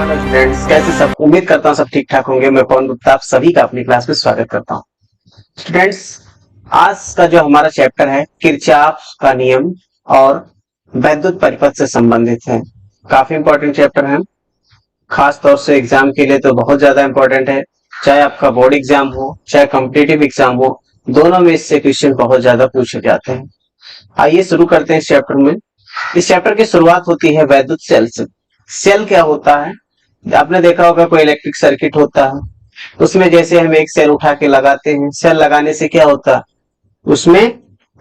Hello students, कैसे सब? उम्मीद करता हूँ सब ठीक ठाक होंगे। मैं पवन गुप्ता आप सभी का अपनी क्लास में स्वागत करता हूँ। स्टूडेंट्स, आज का जो हमारा चैप्टर है किरचॉफ का नियम और वैद्युत परिपथ से संबंधित है। काफी इंपॉर्टेंट चैप्टर है, खास तौर से एग्जाम के लिए तो बहुत ज्यादा इंपॉर्टेंट है। चाहे आपका बोर्ड एग्जाम हो चाहे कॉम्पिटिटिव एग्जाम हो, दोनों में इससे क्वेश्चन बहुत ज्यादा पूछे जाते हैं। आइए शुरू करते हैं इस चैप्टर में। इस चैप्टर की शुरुआत होती है वैद्युत सेल से। सेल क्या होता है? आपने देखा होगा कोई इलेक्ट्रिक सर्किट होता है, उसमें जैसे हम एक सेल उठा के लगाते हैं, सेल लगाने से क्या होता है, उसमें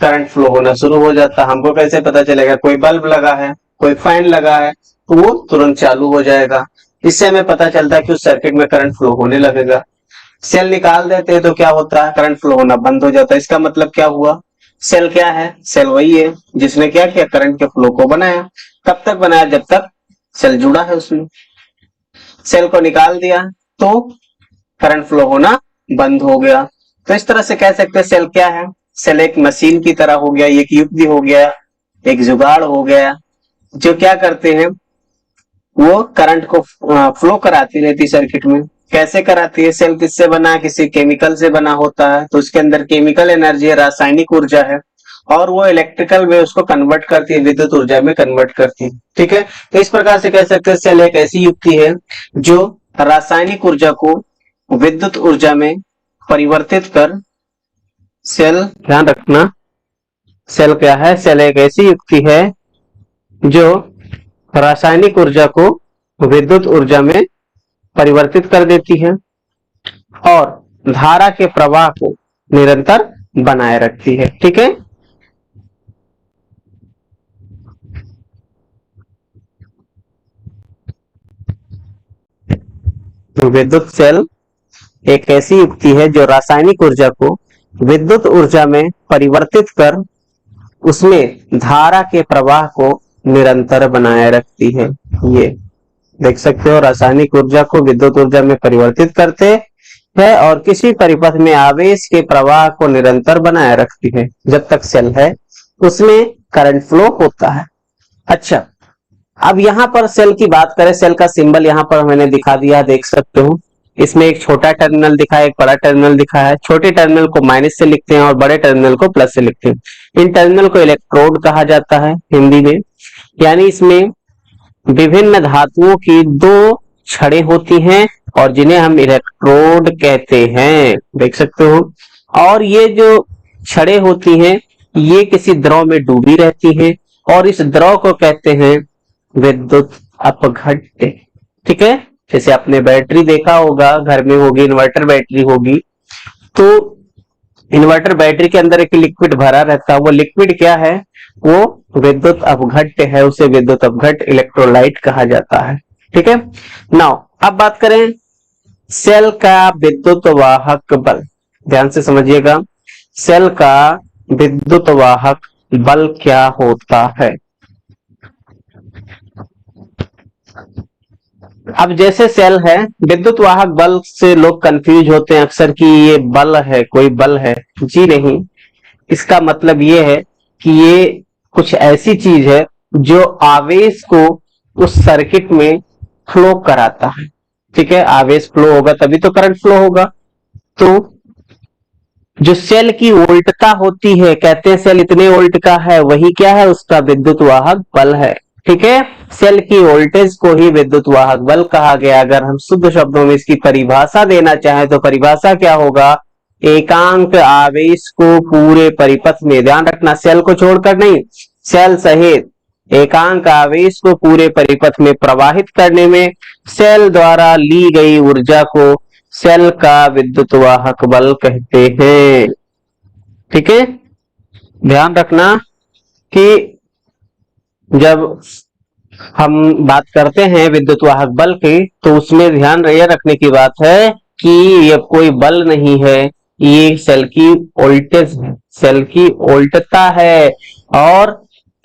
करंट फ्लो होना शुरू हो जाता है। हमको कैसे पता चलेगा? कोई बल्ब लगा है, कोई फैन लगा है, तो वो तुरंत चालू हो जाएगा। इससे हमें पता चलता है कि उस सर्किट में करंट फ्लो होने लगेगा। सेल निकाल देते हैं तो क्या होता है? करंट फ्लो होना बंद हो जाता है। इसका मतलब क्या हुआ? सेल क्या है? सेल वही है जिसने क्या किया, करंट के फ्लो को बनाया। कब तक बनाया? जब तक सेल जुड़ा है उसमें। सेल को निकाल दिया तो करंट फ्लो होना बंद हो गया। तो इस तरह से कह सकते हैं सेल क्या है? सेल एक मशीन की तरह हो गया, एक युक्ति हो गया, एक जुगाड़ हो गया, जो क्या करते हैं, वो करंट को फ्लो कराती रहती सर्किट में। कैसे कराती है? सेल किससे बना? किसी केमिकल से बना होता है, तो उसके अंदर केमिकल एनर्जी है, रासायनिक ऊर्जा है, और वो इलेक्ट्रिकल में उसको कन्वर्ट करती है, विद्युत ऊर्जा में कन्वर्ट करती है। ठीक है, तो इस प्रकार से कह सकते हैं सेल एक ऐसी युक्ति है जो रासायनिक ऊर्जा को विद्युत ऊर्जा में परिवर्तित कर सेल, ध्यान रखना, सेल क्या है? सेल एक ऐसी युक्ति है जो रासायनिक ऊर्जा को विद्युत ऊर्जा में परिवर्तित कर देती है और धारा के प्रवाह को निरंतर बनाए रखती है। ठीक है, तो विद्युत सेल एक ऐसी युक्ति है जो रासायनिक ऊर्जा को विद्युत ऊर्जा में परिवर्तित कर उसमें धारा के प्रवाह को निरंतर बनाए रखती है। ये देख सकते हो, रासायनिक ऊर्जा को विद्युत ऊर्जा में परिवर्तित करते हैं और किसी परिपथ में आवेश के प्रवाह को निरंतर बनाए रखती है। जब तक सेल है उसमें करंट फ्लो होता है। अच्छा, अब यहां पर सेल की बात करें, सेल का सिंबल यहां पर मैंने दिखा दिया, देख सकते हो। इसमें एक छोटा टर्मिनल दिखा है, एक बड़ा टर्मिनल दिखा है। छोटे टर्मिनल को माइनस से लिखते हैं और बड़े टर्मिनल को प्लस से लिखते हैं। इन टर्मिनल को इलेक्ट्रोड कहा जाता है हिंदी में। यानी इसमें विभिन्न धातुओं की दो छड़ें होती हैं और जिन्हें हम इलेक्ट्रोड कहते हैं, देख सकते हो। और ये जो छड़ें होती हैं ये किसी द्रव में डूबी रहती हैं और इस द्रव को कहते हैं विद्युत अपघट्य। ठीक है, जैसे आपने बैटरी देखा होगा, घर में होगी, इन्वर्टर बैटरी होगी, तो इन्वर्टर बैटरी के अंदर एक लिक्विड भरा रहता है। वो लिक्विड क्या है? वो विद्युत अपघट्य है, उसे विद्युत अपघट्य इलेक्ट्रोलाइट कहा जाता है। ठीक है, नाउ अब बात करें सेल का विद्युत वाहक बल। ध्यान से समझिएगा, सेल का विद्युत वाहक बल क्या होता है। अब जैसे सेल है, विद्युत वाहक बल से लोग कंफ्यूज होते हैं अक्सर कि ये बल है, कोई बल है। जी नहीं, इसका मतलब ये है कि ये कुछ ऐसी चीज है जो आवेश को उस सर्किट में फ्लो कराता है। ठीक है, आवेश फ्लो होगा तभी तो करंट फ्लो होगा। तो जो सेल की वोल्टता होती है, कहते हैं सेल इतने वोल्ट का है, वही क्या है? उसका विद्युत वाहक बल है। ठीक है, सेल की वोल्टेज को ही विद्युत वाहक बल कहा गया। अगर हम शुद्ध शब्दों में इसकी परिभाषा देना चाहें तो परिभाषा क्या होगा? एकांक आवेश को पूरे परिपथ में, ध्यान रखना सेल को छोड़कर नहीं, सेल सहित एकांक आवेश को पूरे परिपथ में प्रवाहित करने में सेल द्वारा ली गई ऊर्जा को सेल का विद्युत वाहक बल कहते हैं। ठीक है, ध्यान रखना कि जब हम बात करते हैं विद्युत वाहक बल की, तो उसमें ध्यान यह रखने की बात है कि ये कोई बल नहीं है, ये सेल की वोल्टेज है, सेल की वोल्टता है। और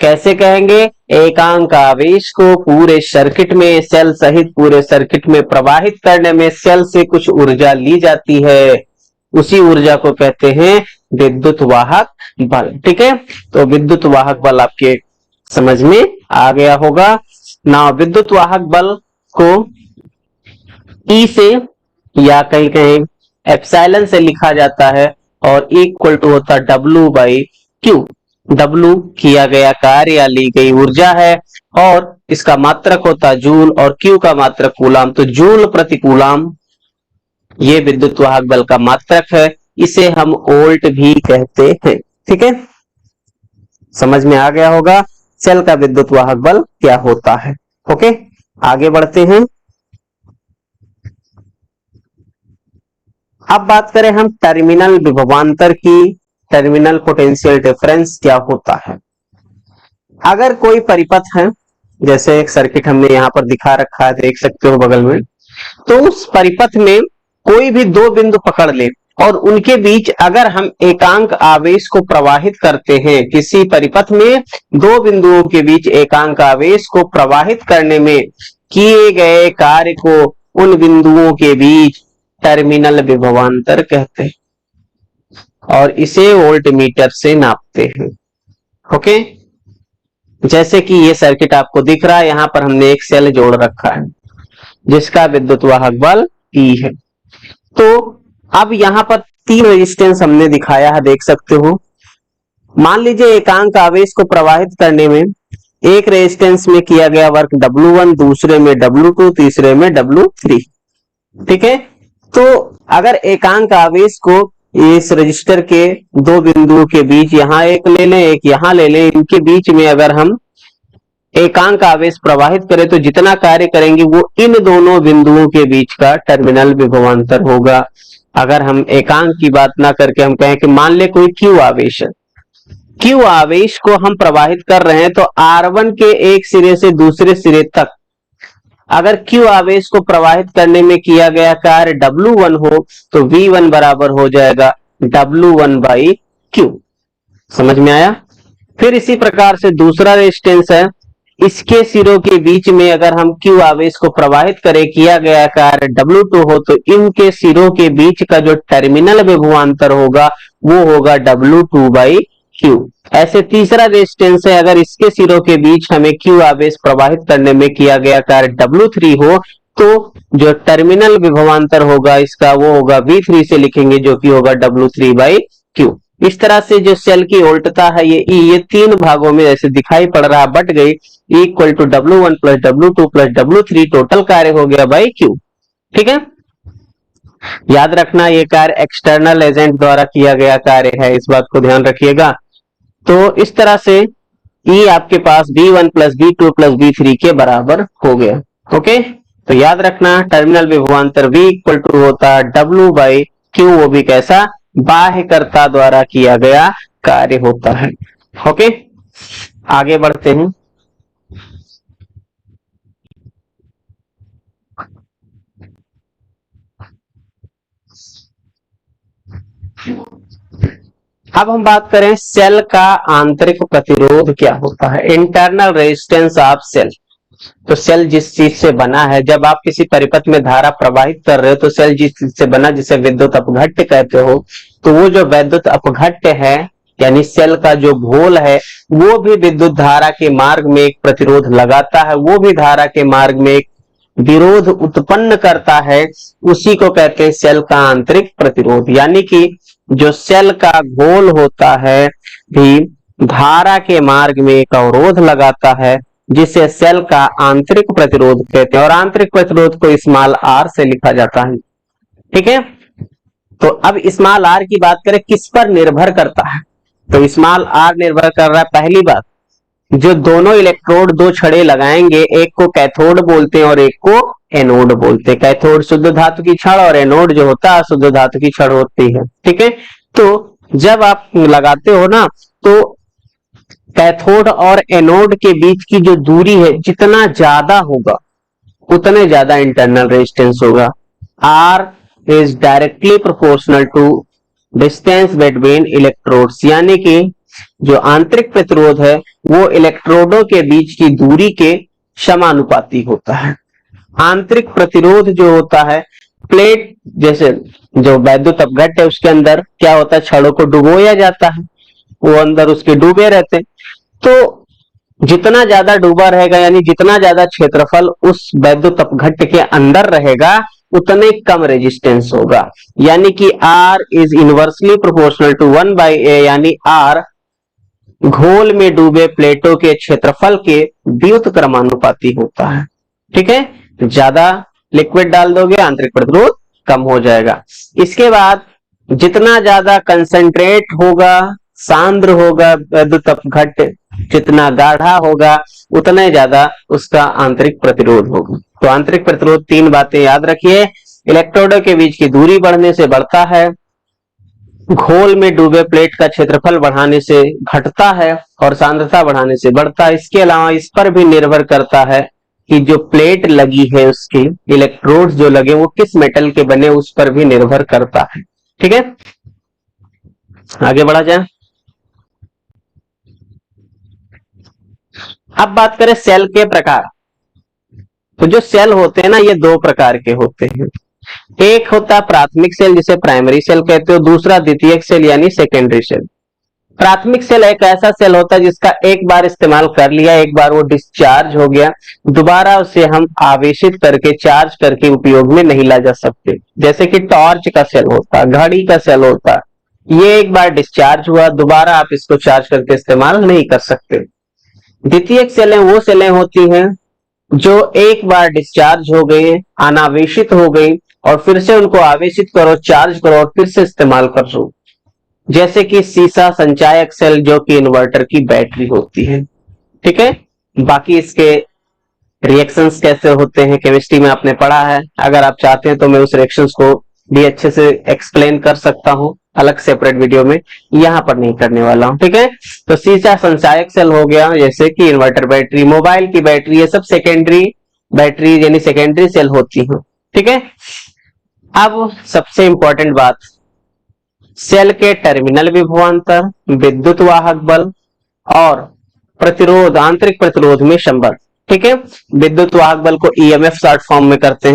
कैसे कहेंगे? एकांक आवेश को पूरे सर्किट में, सेल सहित पूरे सर्किट में प्रवाहित करने में सेल से कुछ ऊर्जा ली जाती है, उसी ऊर्जा को कहते हैं विद्युत वाहक बल। ठीक है, तो विद्युत वाहक बल आपके समझ में आ गया होगा ना। विद्युत वाहक बल को ई से या कहीं कहीं एप्सिलॉन से लिखा जाता है और इक्वल टू होता W बाई क्यू। W किया गया कार्य या ली गई ऊर्जा है और इसका मात्रक होता है जूल और Q का मात्रक कूलाम। तो जूल प्रति कूलाम ये विद्युत वाहक बल का मात्रक है, इसे हम वोल्ट भी कहते हैं। ठीक है, समझ में आ गया होगा सेल का विद्युत वाहक बल क्या होता है। ओके, आगे बढ़ते हैं। अब बात करें हम टर्मिनल विभवांतर की। टर्मिनल पोटेंशियल डिफरेंस क्या होता है? अगर कोई परिपथ है, जैसे एक सर्किट हमने यहां पर दिखा रखा है, देख सकते हो बगल में, तो उस परिपथ में कोई भी दो बिंदु पकड़ ले और उनके बीच अगर हम एकांक आवेश को प्रवाहित करते हैं, किसी परिपथ में दो बिंदुओं के बीच एकांक आवेश को प्रवाहित करने में किए गए कार्य को उन बिंदुओं के बीच टर्मिनल विभवांतर कहते हैं और इसे वोल्टमीटर से नापते हैं। ओके, जैसे कि ये सर्किट आपको दिख रहा है, यहां पर हमने एक सेल जोड़ रखा है जिसका विद्युत वाहक बल E है। तो अब यहां पर तीन रेजिस्टेंस हमने दिखाया है, देख सकते हो। मान लीजिए एकांक आवेश को प्रवाहित करने में एक रेजिस्टेंस में किया गया वर्क W1, दूसरे में W2, तीसरे में W3। ठीक है, तो अगर एकांक आवेश को इस रजिस्टर के दो बिंदुओं के बीच, यहां एक ले लें एक यहां ले लें, इनके बीच में अगर हम एकांक आवेश प्रवाहित करें तो जितना कार्य करेंगे वो इन दोनों बिंदुओं के बीच का टर्मिनल विभवांतर होगा। अगर हम एकांक की बात ना करके हम कहें कि मान ले कोई Q आवेश है, Q आवेश को हम प्रवाहित कर रहे हैं, तो R1 के एक सिरे से दूसरे सिरे तक अगर Q आवेश को प्रवाहित करने में किया गया कार्य W1 हो तो V1 बराबर हो जाएगा W1 बाई Q। समझ में आया? फिर इसी प्रकार से दूसरा रेजिस्टेंस है, इसके सिरों के बीच में अगर हम Q आवेश को प्रवाहित करें, किया गया कार्य W2 हो तो इनके सिरों के बीच का जो टर्मिनल विभवांतर होगा वो होगा W2 बाई Q। ऐसे तीसरा रेजिस्टेंस है, अगर इसके सिरों के बीच हमें Q आवेश प्रवाहित करने में किया गया कार्य W3 हो तो जो टर्मिनल विभवांतर होगा इसका वो होगा V3 से लिखेंगे, जो कि होगा W3 बाई Q। इस तरह से जो सेल की वोल्टता है ये E, ये तीन भागों में जैसे दिखाई पड़ रहा, बट गई, equal to W1 plus W2 plus W3, total कार्य हो गया बाई Q। ठीक है, याद रखना ये कार्य एक्सटर्नल एजेंट द्वारा किया गया कार्य है, इस बात को ध्यान रखिएगा। तो इस तरह से E आपके पास B1 plus B2 plus B3 के बराबर हो गया। ओके, तो याद रखना टर्मिनल विभवांतर V इक्वल टू होता है W बाई Q, वो भी कैसा, बाह्यकर्ता द्वारा किया गया कार्य होता है। ओके, आगे बढ़ते हैं। अब हम बात करें सेल का आंतरिक प्रतिरोध क्या होता है, इंटरनल रेजिस्टेंस ऑफ सेल। तो सेल जिस चीज से बना है, जब आप किसी परिपथ में धारा प्रवाहित कर रहे हो तो सेल जिस चीज से बना, जिसे विद्युत अपघट्य कहते हो, तो वो जो विद्युत अपघट्य है यानी सेल का जो घोल है वो भी विद्युत धारा के मार्ग में एक प्रतिरोध लगाता है, वो भी धारा के मार्ग में एक विरोध उत्पन्न करता है, उसी को कहते हैं सेल का आंतरिक प्रतिरोध। यानी कि जो सेल का घोल होता है भी धारा के मार्ग में एक अवरोध लगाता है, जिसे सेल का आंतरिक प्रतिरोध कहते हैं और आंतरिक प्रतिरोध को स्मॉल r से लिखा जाता है। ठीक है, तो अब स्मॉल r की बात करें किस पर निर्भर करता है, तो स्मॉल r निर्भर कर रहा है, पहली बात जो दोनों इलेक्ट्रोड दो छड़े लगाएंगे, एक को कैथोड बोलते हैं और एक को एनोड बोलते हैं। कैथोड शुद्ध धातु की छड़ और एनोड जो होता है शुद्ध धातु की छड़ होती है। ठीक है, तो जब आप लगाते हो ना तो कैथोड और एनोड के बीच की जो दूरी है जितना ज्यादा होगा उतने ज्यादा इंटरनल रेजिस्टेंस होगा। R is directly proportional to distance between electrodes, यानी कि जो आंतरिक प्रतिरोध है वो इलेक्ट्रोडों के बीच की दूरी के समानुपाती होता है। आंतरिक प्रतिरोध जो होता है, प्लेट जैसे जो वैद्युत अपघट्य है उसके अंदर क्या होता है, छड़ों को डुबोया जाता है, वो अंदर उसके डूबे रहते हैं। तो जितना ज्यादा डूबा रहेगा यानी जितना ज्यादा क्षेत्रफल उस वैद्युत अपघट्य के अंदर रहेगा उतने कम रेजिस्टेंस होगा, यानी कि R is inversely proportional to 1/A, यानी R घोल में डूबे प्लेटों के क्षेत्रफल के व्युत्क्रमानुपाती होता है। ठीक है, ज्यादा लिक्विड डाल दोगे आंतरिक प्रतिरोध कम हो जाएगा। इसके बाद जितना ज्यादा कंसंट्रेट होगा, सांद्र होगा विद्युत अपघट्ट, जितना गाढ़ा होगा उतना ज्यादा उसका आंतरिक प्रतिरोध होगा। तो आंतरिक प्रतिरोध तीन बातें याद रखिए, इलेक्ट्रोडों के बीच की दूरी बढ़ने से बढ़ता है, घोल में डूबे प्लेट का क्षेत्रफल बढ़ाने से घटता है और सांद्रता बढ़ाने से बढ़ता है। इसके अलावा इस पर भी निर्भर करता है कि जो प्लेट लगी है उसके इलेक्ट्रोड्स जो लगे वो किस मेटल के बने, उस पर भी निर्भर करता है। ठीक है, आगे बढ़ा जाए। अब बात करें सेल के प्रकार। तो जो सेल होते हैं ना, ये दो प्रकार के होते हैं। एक होता है प्राथमिक सेल जिसे प्राइमरी सेल कहते हो, दूसरा द्वितीयक सेल यानी सेकेंडरी सेल। प्राथमिक सेल एक ऐसा सेल होता है जिसका एक बार इस्तेमाल कर लिया, एक बार वो डिस्चार्ज हो गया, दोबारा उसे हम आवेशित करके चार्ज करके उपयोग में नहीं ला जा सकते। जैसे कि टॉर्च का सेल होता है, घड़ी का सेल होता है, ये एक बार डिस्चार्ज हुआ, दोबारा आप इसको चार्ज करके इस्तेमाल नहीं कर सकते। द्वितीयक सेलें वो सेलें होती हैं जो एक बार डिस्चार्ज हो गई, अनावेशित हो गई और फिर से उनको आवेशित करो, चार्ज करो और फिर से इस्तेमाल कर लो। जैसे कि सीसा संचायक सेल जो कि इन्वर्टर की बैटरी होती है। ठीक है, बाकी इसके रिएक्शंस कैसे होते हैं केमिस्ट्री में आपने पढ़ा है, अगर आप चाहते हैं तो मैं उस रिएक्शंस को भी अच्छे से एक्सप्लेन कर सकता हूं अलग सेपरेट वीडियो में, यहां पर नहीं करने वाला हूं। ठीक है, तो सीसा संचायक सेल हो गया, जैसे कि इन्वर्टर बैटरी, मोबाइल की बैटरी, ये सब सेकेंडरी बैटरी यानी सेकेंडरी सेल होती है। ठीक है, अब सबसे इंपॉर्टेंट बात, सेल के टर्मिनल विभवांतर, विद्युत वाहक बल और प्रतिरोध, आंतरिक प्रतिरोध में संबंध। ठीक है, विद्युत वाहक बल को ईएमएफ शॉर्ट फॉर्म में कहते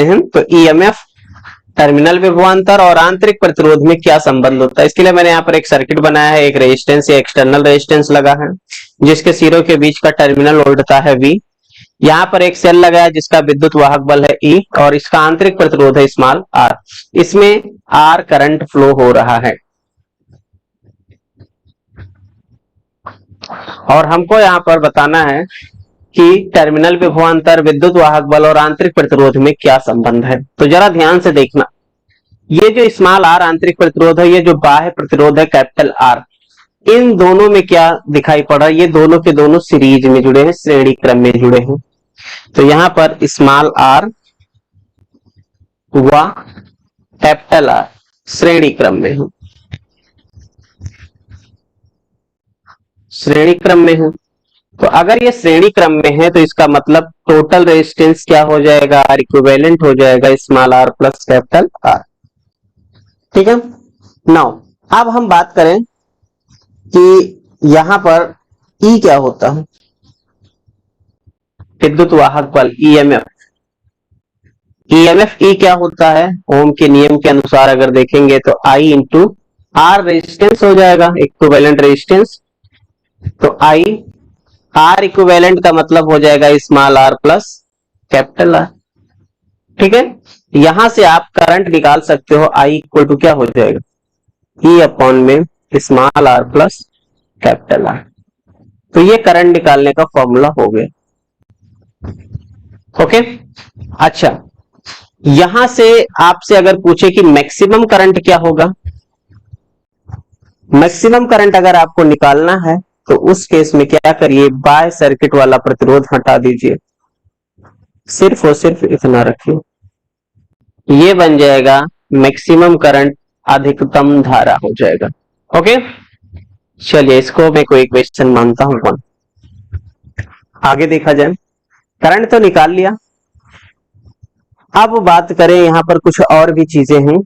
हैं। तो ईएमएफ, टर्मिनल विभवांतर और आंतरिक प्रतिरोध में क्या संबंध होता है, इसके लिए मैंने यहाँ पर एक सर्किट बनाया है। एक रेजिस्टेंस या एक्सटर्नल रेजिस्टेंस लगा है जिसके सिरों के बीच का टर्मिनल उल्टता है V। यहाँ पर एक सेल लगा है जिसका विद्युत वाहक बल है E और इसका आंतरिक प्रतिरोध है स्मॉल r। इसमें R करंट फ्लो हो रहा है और हमको यहाँ पर बताना है कि टर्मिनल विभवांतर, विद्युत वाहक बल और आंतरिक प्रतिरोध में क्या संबंध है। तो जरा ध्यान से देखना, ये जो स्मॉल r आंतरिक प्रतिरोध है, ये जो बाह्य प्रतिरोध है कैपिटल R, इन दोनों में क्या दिखाई पड़ रहा है, ये दोनों के दोनों सीरीज में जुड़े हैं, श्रेणी क्रम में जुड़े हैं। तो यहां पर स्मॉल r व कैपिटल R श्रेणी क्रम में हूं, श्रेणी क्रम में हूं। तो अगर ये श्रेणी क्रम में है तो इसका मतलब टोटल रेजिस्टेंस क्या हो जाएगा, R इक्विवेलेंट हो जाएगा small r plus capital R। ठीक है, नाउ अब हम बात करें कि यहां पर E क्या होता है, विद्युत वाहक बल ईएमएफ। ईएमएफ E क्या होता है, ओम के नियम के अनुसार अगर देखेंगे तो I इंटू R रेजिस्टेंस हो जाएगा, इक्विवेलेंट रेजिस्टेंस। तो I R इक्विवेलेंट का मतलब हो जाएगा small r plus capital R। ठीक है, यहां से आप करंट निकाल सकते हो, I इक्वल टू क्या हो जाएगा, E अपॉन में small r plus capital R। तो ये करंट निकालने का फॉर्मूला हो गया। ओके, अच्छा, यहां से आपसे अगर पूछे कि मैक्सिमम करंट क्या होगा, मैक्सिमम करंट अगर आपको निकालना है तो उस केस में क्या करिए, बाय सर्किट वाला प्रतिरोध हटा दीजिए, सिर्फ और सिर्फ इतना रखिए, ये बन जाएगा मैक्सिमम करंट, अधिकतम धारा हो जाएगा। ओके, चलिए इसको मैं कोई क्वेश्चन मानता हूं। आगे देखा जाए, करंट तो निकाल लिया, अब बात करें यहां पर कुछ और भी चीजें हैं।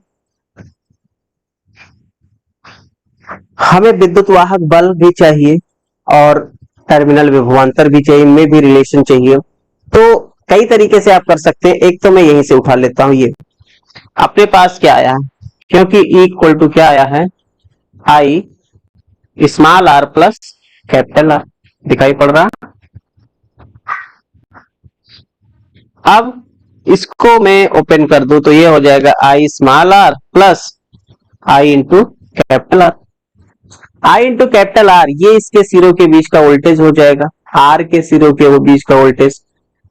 हमें विद्युत वाहक बल भी चाहिए और टर्मिनल विभवांतर भी चाहिए, इनमें भी रिलेशन चाहिए। तो कई तरीके से आप कर सकते हैं, एक तो मैं यहीं से उठा लेता हूं, ये अपने पास क्या आया है, क्योंकि E इक्वल टू क्या आया है, I small r plus capital R, दिखाई पड़ रहा। अब इसको मैं ओपन कर दूं तो ये हो जाएगा I small are plus I into capital R. I into capital R ये इसके सिरों के बीच का वोल्टेज हो जाएगा, आर के सिरों के वो बीच का वोल्टेज,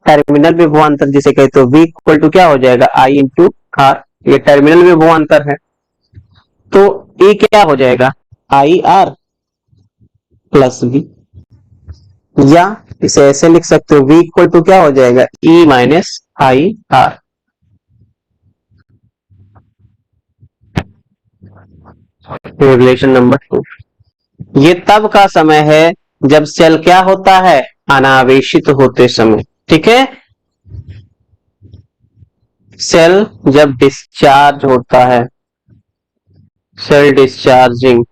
टर्मिनल विभवांतर जिसे कहते हो V इक्वल टू क्या हो जाएगा आई इंटू आर, ये टर्मिनल विभवांतर है। तो E क्या हो जाएगा आई आर प्लस V, या इसे ऐसे लिख सकते हो V इक्वल टू क्या हो जाएगा E minus I are. Relation number 2, ये तब का समय है जब सेल क्या होता है अनावेशित होते समय। ठीक है, सेल जब डिस्चार्ज होता है, सेल डिस्चार्जिंग।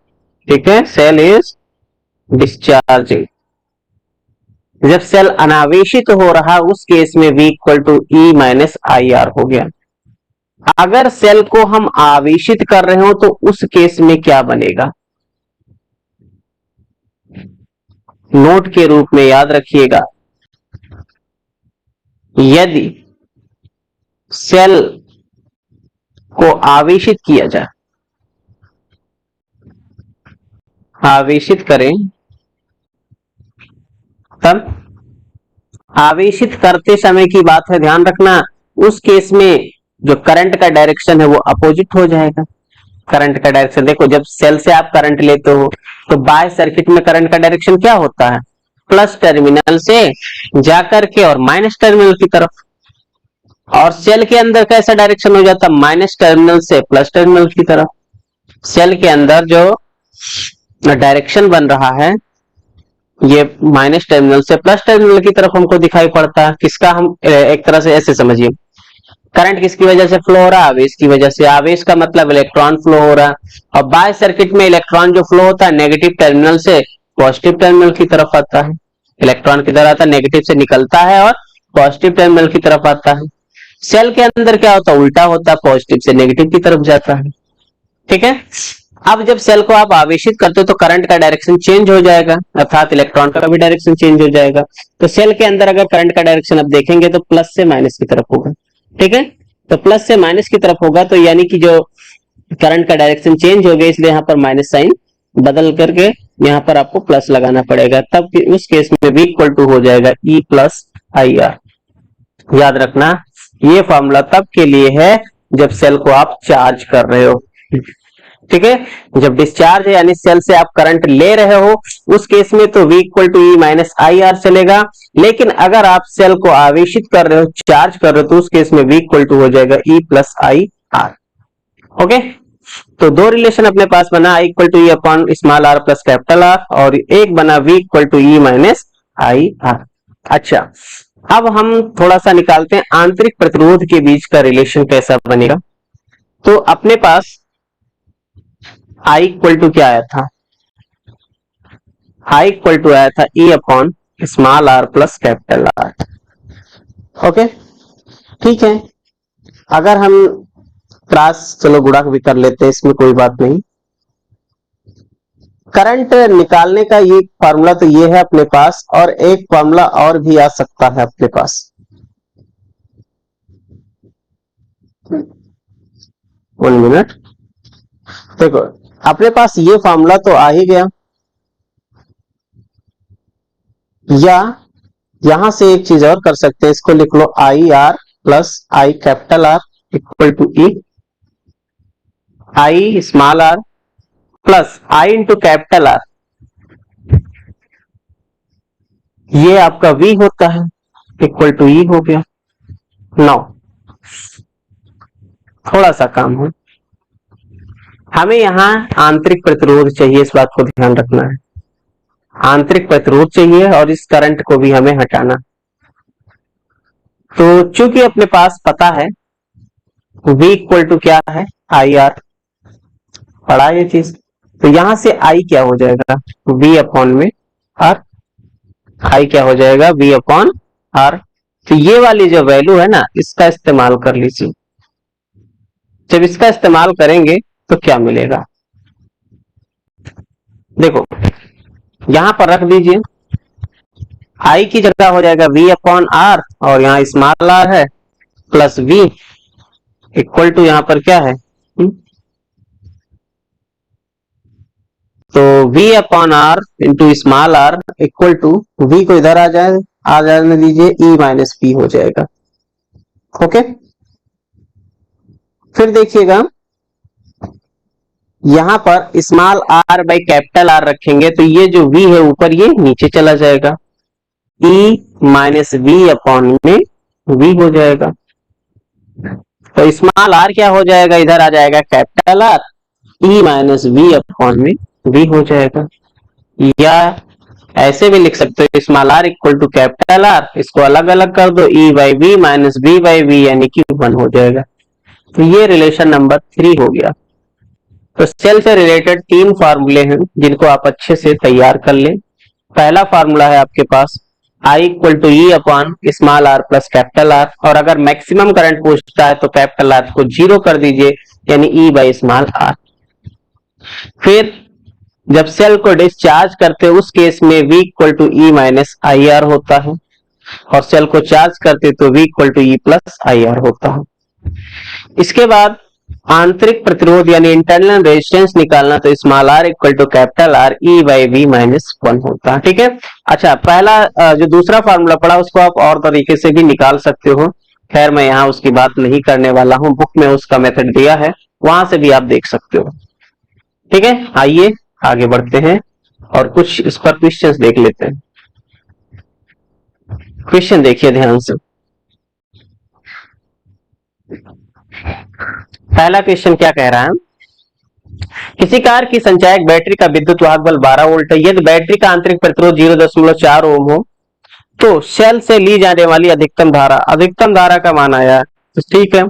ठीक है, सेल इज डिस्चार्जिंग। जब सेल अनावेशित हो रहा उस केस में V equal to E minus I R हो गया। अगर सेल को हम आवेशित कर रहे हो तो उस केस में क्या बनेगा, नोट के रूप में याद रखिएगा, यदि सेल को आवेशित किया जाए, आवेशित करें, तब आवेशित करते समय की बात है, ध्यान रखना, उस केस में जो करंट का डायरेक्शन है वो अपोजिट हो जाएगा। करंट का डायरेक्शन देखो, जब सेल से आप करंट लेते हो तो बाय सर्किट में करंट का डायरेक्शन क्या होता है, प्लस टर्मिनल से जाकर के और माइनस टर्मिनल की तरफ। और सेल के अंदर कैसा डायरेक्शन हो जाता है, माइनस टर्मिनल से प्लस टर्मिनल की तरफ। सेल के अंदर जो डायरेक्शन बन रहा है ये माइनस टर्मिनल से प्लस टर्मिनल की तरफ हमको दिखाई पड़ता है। किसका, हम एक तरह से ऐसे समझिए, करंट किसकी वजह से फ्लो हो रहा है, आवेश की वजह से। आवेश का मतलब इलेक्ट्रॉन फ्लो हो रहा है, और बाय सर्किट में इलेक्ट्रॉन जो फ्लो होता है नेगेटिव टर्मिनल से पॉजिटिव टर्मिनल की तरफ आता है, इलेक्ट्रॉन किधर आता है, नेगेटिव से निकलता है और पॉजिटिव टर्मिनल की तरफ आता है। सेल के अंदर क्या होता है, उल्टा होता है, पॉजिटिव से नेगेटिव की तरफ जाता है। ठीक है, अब जब सेल को आप आवेशित करते हो तो करंट का डायरेक्शन चेंज हो जाएगा, अर्थात इलेक्ट्रॉन का भी डायरेक्शन चेंज हो जाएगा। तो सेल के अंदर अगर करंट का डायरेक्शन आप देखेंगे तो प्लस से माइनस की तरफ होगा। ठीक है, तो प्लस से माइनस की तरफ होगा, तो यानी कि जो करंट का डायरेक्शन चेंज हो गया, इसलिए यहाँ पर माइनस साइन बदल करके यहाँ पर आपको प्लस लगाना पड़ेगा। तब उस केस में V इक्वल टू हो जाएगा E प्लस आई आर। याद रखना, ये फॉर्मूला तब के लिए है जब सेल को आप चार्ज कर रहे हो। ठीक है, जब डिस्चार्ज है यानी सेल से आप करंट ले रहे हो उस केस में तो V equal to E minus I R चलेगा। लेकिन अगर आप सेल को आवेशित कर रहे हो, चार्ज कर रहे हो, तो उस केस में V इक्वल टू हो जाएगा E plus I R. Okay, तो दो रिलेशन अपने पास बना, I equal to E upon small are plus capital R, और एक बना V equal to E minus I R. अच्छा, अब हम थोड़ा सा निकालते हैं आंतरिक प्रतिरोध के बीच का रिलेशन कैसा बनेगा। तो अपने पास I इक्वल टू क्या आया था, I इक्वल टू आया था E upon small are plus capital R. Okay, ठीक है, अगर हम क्रॉस चलो गुणा भी कर लेते हैं, इसमें कोई बात नहीं। करंट निकालने का ये फॉर्मूला तो ये है अपने पास, और एक फॉर्मूला और भी आ सकता है अपने पास। 1 मिनट, देखो अपने पास ये फॉर्मूला तो आ ही गया, या यहां से एक चीज और कर सकते हैं, इसको लिख लो i r plus i capital R equal to e i small are plus I into capital R, ये आपका V होता है, इक्वल टू ई हो गया। नौ थोड़ा सा काम है, हमें यहां आंतरिक प्रतिरोध चाहिए, इस बात को ध्यान रखना है, आंतरिक प्रतिरोध चाहिए और इस करंट को भी हमें हटाना। तो चूंकि अपने पास पता है V इक्वल टू क्या है आई आर, पढ़ा ये चीज, तो यहां से I क्या हो जाएगा V अपॉन में आर, I क्या हो जाएगा V अपॉन आर। तो ये वाली जो वैल्यू है ना, इसका इस्तेमाल कर लीजिए। जब इसका इस्तेमाल करेंगे तो क्या मिलेगा, देखो यहां पर रख दीजिए, I की जगह हो जाएगा V अपॉन आर, और यहाँ स्मॉल आर है, प्लस वी इक्वल टू यहाँ पर क्या है, तो v upon R into small R equal to v को इधर आ जाने दीजिए, e माइनस पी हो जाएगा। ओके, फिर देखिएगा यहां पर small R by capital R रखेंगे तो ये जो v है ऊपर ये नीचे चला जाएगा, e माइनस वी अपॉन में v हो जाएगा। तो स्मॉल आर क्या हो जाएगा, इधर आ जाएगा capital R, e minus V upon में v हो जाएगा। या ऐसे भी लिख सकते हो small R equal to capital R, इसको अलग अलग कर दो, e by V minus v by V यानी कि 1 हो जाएगा। तो ये रिलेशन नंबर 3 हो गया। तो सेल से रिलेटेड 3 फार्मूले हैं जिनको आप अच्छे से तैयार कर लें। पहला फार्मूला है आपके पास I equal to E upon small are plus capital R, और अगर मैक्सिमम करंट पूछता है तो कैपिटल आर को 0 कर दीजिए यानी E बाई स्मॉल आर। फिर जब सेल को डिस्चार्ज करते हैं उस केस में V equal to E minus I R होता है, और सेल को चार्ज करते तो V equal to E plus I R होता है। इसके बाद आंतरिक प्रतिरोध यानी इंटरनल रेजिस्टेंस निकालना, तो small R equal to capital R E by V minus 1 होता है। ठीक है, अच्छा पहला जो दूसरा फार्मूला पड़ा उसको आप और तरीके से भी निकाल सकते हो, खैर मैं यहाँ उसकी बात नहीं करने वाला हूँ, बुक में उसका मेथड दिया है, वहां से भी आप देख सकते हो। ठीक है, आइए आगे बढ़ते हैं और कुछ इस पर क्वेश्चंस देख लेते हैं। क्वेश्चन देखिए ध्यान से। पहला क्वेश्चन क्या कह रहा है, किसी कार की संचायक बैटरी का विद्युत वाहक बल 12 वोल्ट है, यदि बैटरी का आंतरिक प्रतिरोध 0.4 ओम हो तो सेल से ली जाने वाली अधिकतम धारा का मान आया। तो ठीक है,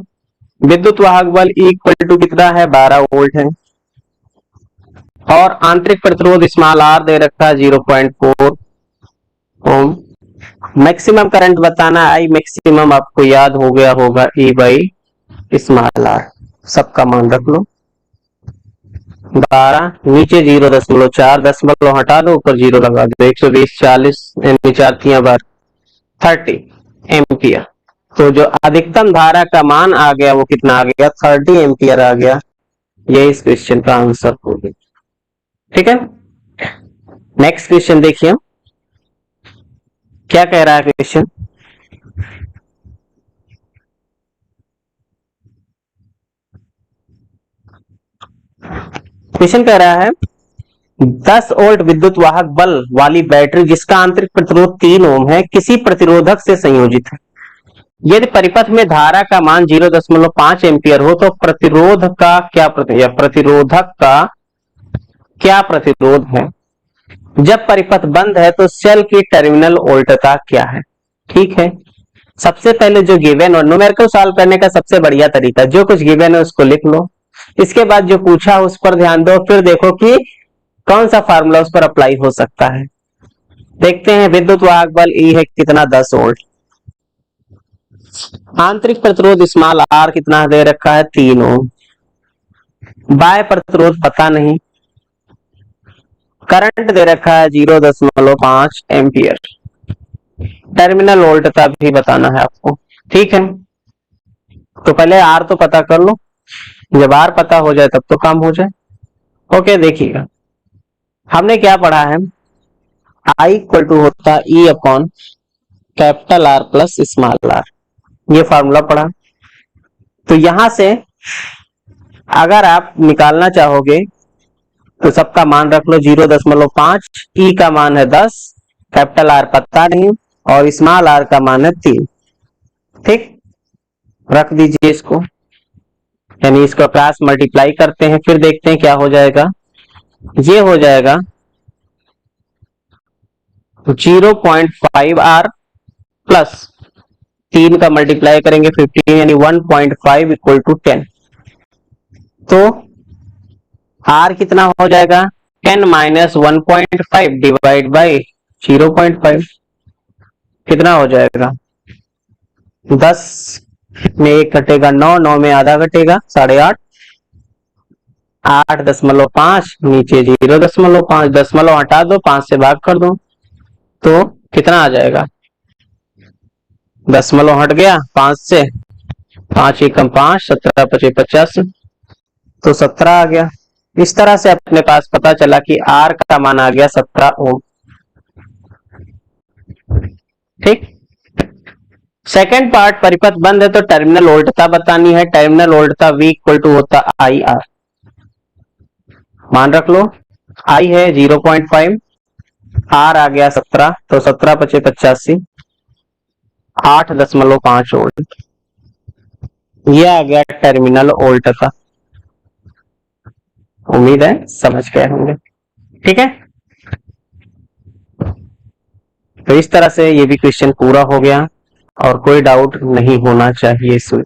विद्युत वाहक बल इक्वल टू कितना है, 12 वोल्ट है, और आंतरिक प्रतिरोध स्मॉल आर दे रखा है 0.4 ओम। मैक्सिमम करंट बताना, आई मैक्सिमम आपको याद हो गया होगा E बाई स्मॉल आर, सबका मान रख लो। 12 नीचे 0.4, दशमलव हटा दो, ऊपर 0 लगा दो, 120 40 4 30 एम्पियर। तो जो अधिकतम धारा का मान आ गया वो कितना आ गया, 30 एम्पियर आ गया। ये इस क्वेश्चन का आंसर होगा। ठीक है, नेक्स्ट क्वेश्चन देखिए क्या कह रहा है क्वेश्चन। क्वेश्चन कह रहा है 10 वोल्ट विद्युत वाहक बल वाली बैटरी जिसका आंतरिक प्रतिरोध 3 ओम है किसी प्रतिरोधक से संयोजित है, यदि परिपथ में धारा का मान 0.5 एम्पियर हो तो प्रतिरोधक का क्या प्रतिरोध है, जब परिपथ बंद है तो सेल की टर्मिनल वोल्टता क्या है। ठीक है, सबसे पहले जो गिवन और न्यूमेरिकल सॉल्व करने का सबसे बढ़िया तरीका, जो कुछ गिवन है उसको लिख लो, इसके बाद जो पूछा उस पर ध्यान दो, फिर देखो कि कौन सा फार्मूला उस पर अप्लाई हो सकता है। देखते हैं, विद्युत वाहक बल E है कितना, 10 वोल्ट, आंतरिक प्रतिरोध स्मॉल आर कितना दे रखा है, 3 ओम, बाह्य प्रतिरोध पता नहीं, करंट दे रखा है 0.5 एम्पियर, टर्मिनल वोल्टता भी बताना है आपको। ठीक है, तो पहले आर तो पता कर लो, जब आर पता हो जाए तब तो काम हो जाए। ओके, देखिएगा हमने क्या पढ़ा है, आई इक्वल टू होता है E upon capital R plus small R, ये फार्मूला पढ़ा। तो यहां से अगर आप निकालना चाहोगे तो सबका मान रख लो 0.5, ई का मान है 10, कैपिटल आर पता नहीं, और स्मॉल आर का मान है 3। ठीक, रख दीजिए इसको, यानी इसको क्रॉस मल्टीप्लाई करते हैं, फिर देखते हैं क्या हो जाएगा। ये हो जाएगा 0.5 आर प्लस 3 का मल्टीप्लाई करेंगे 15 यानी 1.5 इक्वल टू 10। तो आर कितना हो जाएगा, 10 माइनस 1.5 डिवाइड बाई 0.5 कितना हो जाएगा, 10 में 1 घटेगा 9, 9 में आधा घटेगा 8.5, 8.5 नीचे 0.5, दशमलव हटा दो, 5 से भाग कर दो, तो कितना आ जाएगा, दशमलव हट गया 5 से, 5 एकम 5, 17 पचे 50, तो 17 आ गया। इस तरह से अपने पास पता चला कि आर का मान आ गया 17 ओम। ठीक। सेकंड पार्ट, परिपथ बंद है तो टर्मिनल वोल्टता बतानी है। टर्मिनल वोल्टता V इक्वल टू होता आई आर। मान रख लो, आई है 0.5, आर आ गया 17, तो 17 पचे 85, 8.5 वोल्ट। यह आ गया टर्मिनल वोल्टता। उम्मीद है समझ गए होंगे। ठीक है, तो इस तरह से ये भी क्वेश्चन पूरा हो गया और कोई डाउट नहीं होना चाहिए इसमें।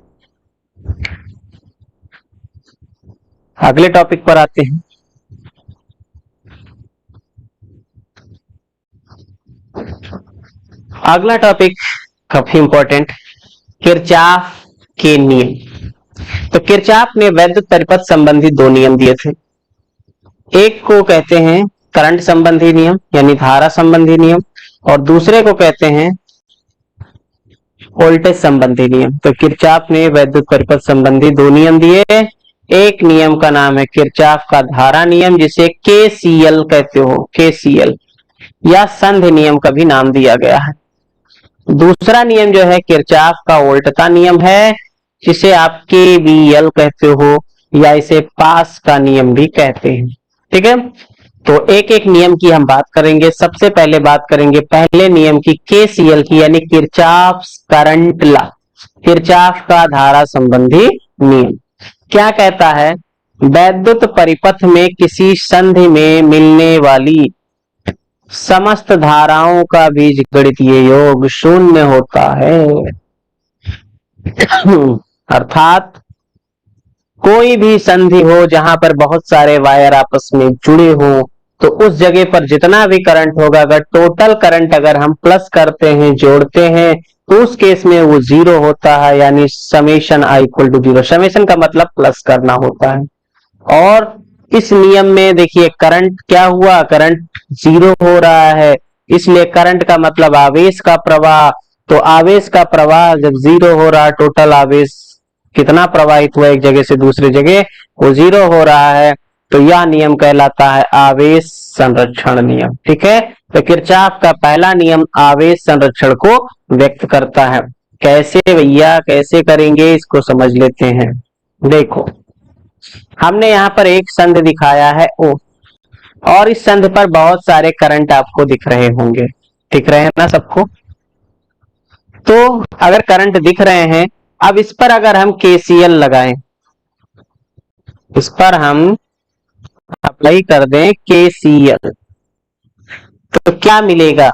अगले टॉपिक पर आते हैं। अगला टॉपिक काफी इंपॉर्टेंट, किरचॉफ के नियम। तो किरचॉफ ने वैद्युत परिपथ संबंधी दो नियम दिए थे। एक को कहते हैं करंट संबंधी नियम यानी धारा संबंधी नियम, और दूसरे को कहते हैं वोल्टेज संबंधी नियम। तो किरचॉफ ने वैद्युत परिपथ संबंधी दो नियम दिए। एक नियम का नाम है किरचॉफ का धारा नियम, जिसे केसीएल कहते हो, केसीएल या संधि नियम का भी नाम दिया गया है। दूसरा नियम जो है किरचॉफ का वोल्टता नियम है, जिसे आप केवीएल कहते हो या इसे पास का नियम भी कहते हैं। ठीक है, तो एक एक नियम की हम बात करेंगे। सबसे पहले बात करेंगे पहले नियम की, केसीएल की, यानी किरचॉफ करंट लॉ, किरचॉफ का धारा संबंधी नियम। क्या कहता है, वैद्युत परिपथ में किसी संधि में मिलने वाली समस्त धाराओं का बीजगणितीय योग शून्य होता है। अर्थात कोई भी संधि हो जहां पर बहुत सारे वायर आपस में जुड़े हो, तो उस जगह पर जितना भी करंट होगा, अगर टोटल करंट अगर हम प्लस करते हैं, जोड़ते हैं, तो उस केस में वो जीरो होता है, यानी summation I equal to zero. Summation का मतलब प्लस करना होता है। और इस नियम में देखिए करंट क्या हुआ, करंट जीरो हो रहा है, इसलिए करंट का मतलब आवेश का प्रवाह। तो आवेश का प्रवाह जब जीरो हो रहा है, टोटल आवेश कितना प्रवाहित हुआ एक जगह से दूसरी जगह, वो जीरो हो रहा है, तो यह नियम कहलाता है आवेश संरक्षण नियम। ठीक है, तो किरचॉफ का पहला नियम आवेश संरक्षण को व्यक्त करता है। कैसे भैया, कैसे करेंगे, इसको समझ लेते हैं। देखो, हमने यहाँ पर एक संध दिखाया है ओ, और इस संध पर बहुत सारे करंट आपको दिख रहे होंगे, दिख रहे हैं ना सबको। तो अगर करंट दिख रहे हैं, अब इस पर अगर हम केसीएल लगाएं, इस पर हम अप्लाई कर दें केसीएल, तो क्या मिलेगा,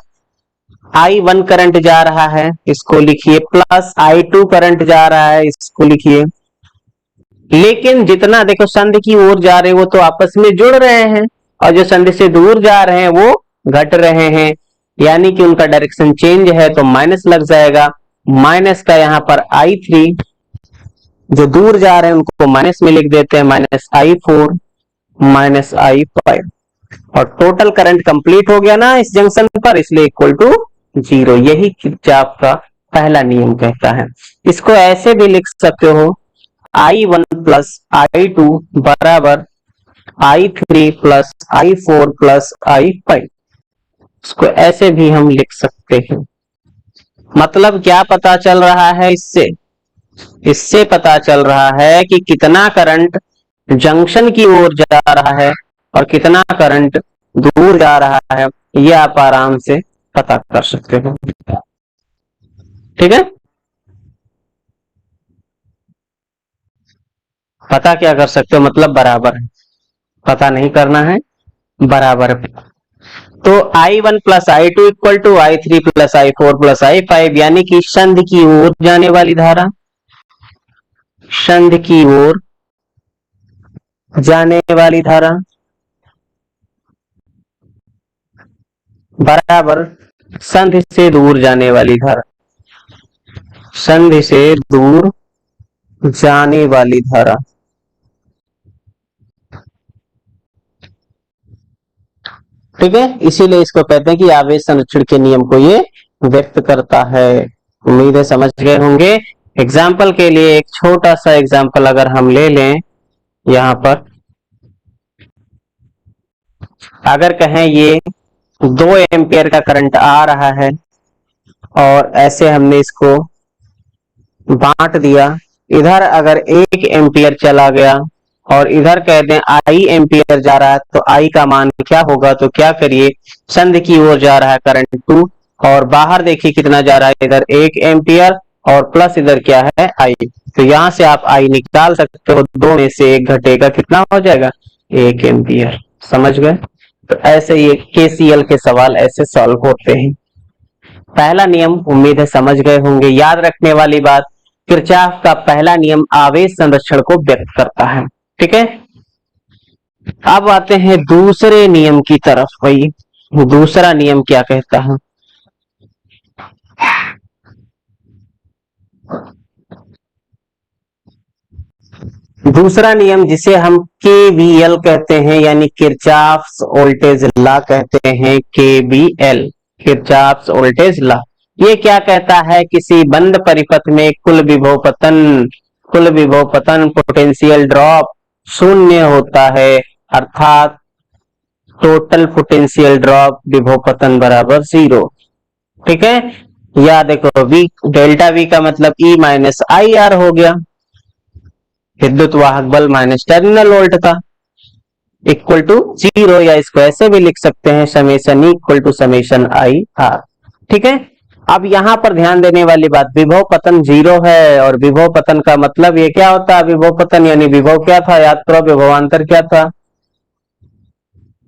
I1 करंट जा रहा है, इसको लिखिए, प्लस I2 करंट जा रहा है, इसको लिखिए। लेकिन जितना देखो संधि की ओर जा रहे वो तो आपस में जुड़ रहे हैं, और जो संधि से दूर जा रहे हैं वो घट रहे हैं, यानी कि उनका डायरेक्शन चेंज है, तो माइनस लग जाएगा। माइनस का यहाँ पर I3, जो दूर जा रहे हैं उनको माइनस में लिख देते हैं, माइनस I4 माइनस I5, और टोटल करंट कंप्लीट हो गया ना इस जंक्शन पर, इसलिए इक्वल टू जीरो। यही किरचॉफ का पहला नियम कहता है। इसको ऐसे भी लिख सकते हो, I1 प्लस I2 बराबर I3 plus I4 plus I5। इसको ऐसे भी हम लिख सकते हैं। मतलब क्या पता चल रहा है इससे, इससे पता चल रहा है कि कितना करंट जंक्शन की ओर जा रहा है और कितना करंट दूर जा रहा है, ये आप आराम से पता कर सकते हो। ठीक है, पता क्या कर सकते हो, मतलब बराबर है, पता नहीं करना है, बराबर है। तो I1 plus I2 equal to I3 plus I4 plus I5, यानी कि संधि की ओर जाने वाली धारा, संधि की ओर जाने वाली धारा बराबर संधि से दूर जाने वाली धारा, संधि से दूर जाने वाली धारा। ठीक है, इसीलिए इसको कहते हैं कि आवेश संरक्षण के नियम को ये व्यक्त करता है। उम्मीद है समझ गए होंगे। एग्जाम्पल के लिए एक छोटा सा एग्जाम्पल अगर हम ले लें, यहाँ पर अगर कहें ये 2 एम्पियर का करंट आ रहा है और ऐसे हमने इसको बांट दिया, इधर अगर 1 एम्पियर चला गया और इधर कह दें आई एम्पियर जा रहा है, तो आई का मान क्या होगा? तो क्या करिए, संध की ओर जा रहा है करंट 2 और बाहर देखिए कितना जा रहा है, इधर 1 एम्पियर और प्लस इधर क्या है आई। तो यहां से आप आई निकाल सकते हो, 2 में से 1 घटेगा, कितना हो जाएगा? 1 एम्पियर। समझ गए? तो ऐसे ये केसीएल के सवाल ऐसे सॉल्व होते हैं। पहला नियम उम्मीद है समझ गए होंगे। याद रखने वाली बात, किरचॉफ का पहला नियम आवेश संरक्षण को व्यक्त करता है। ठीक है, अब आते हैं दूसरे नियम की तरफ। भाई दूसरा नियम क्या कहता है? दूसरा नियम जिसे हम केवीएल कहते हैं, यानी किरचॉफ्स वोल्टेज लॉ कहते हैं, केवीएल, किरचॉफ्स वोल्टेज लॉ। ये क्या कहता है? किसी बंद परिपथ में कुल विभव पतन पोटेंशियल ड्रॉप शून्य होता है, अर्थात टोटल पोटेंशियल ड्रॉप विभव पतन बराबर 0। ठीक है, या देखो वी डेल्टा वी का मतलब ई माइनस आई आर हो गया, विद्युत वाहक बल माइनस टर्मिनल वोल्ट था, इक्वल टू 0, या इसको ऐसे भी लिख सकते हैं summation E equal to summation I R. ठीक है, अब यहां पर ध्यान देने वाली बात, विभव पतन 0 है और विभव पतन का मतलब ये क्या होता है? विभव पतन यानी विभव क्या था? याद करो, विभवांतर क्या था?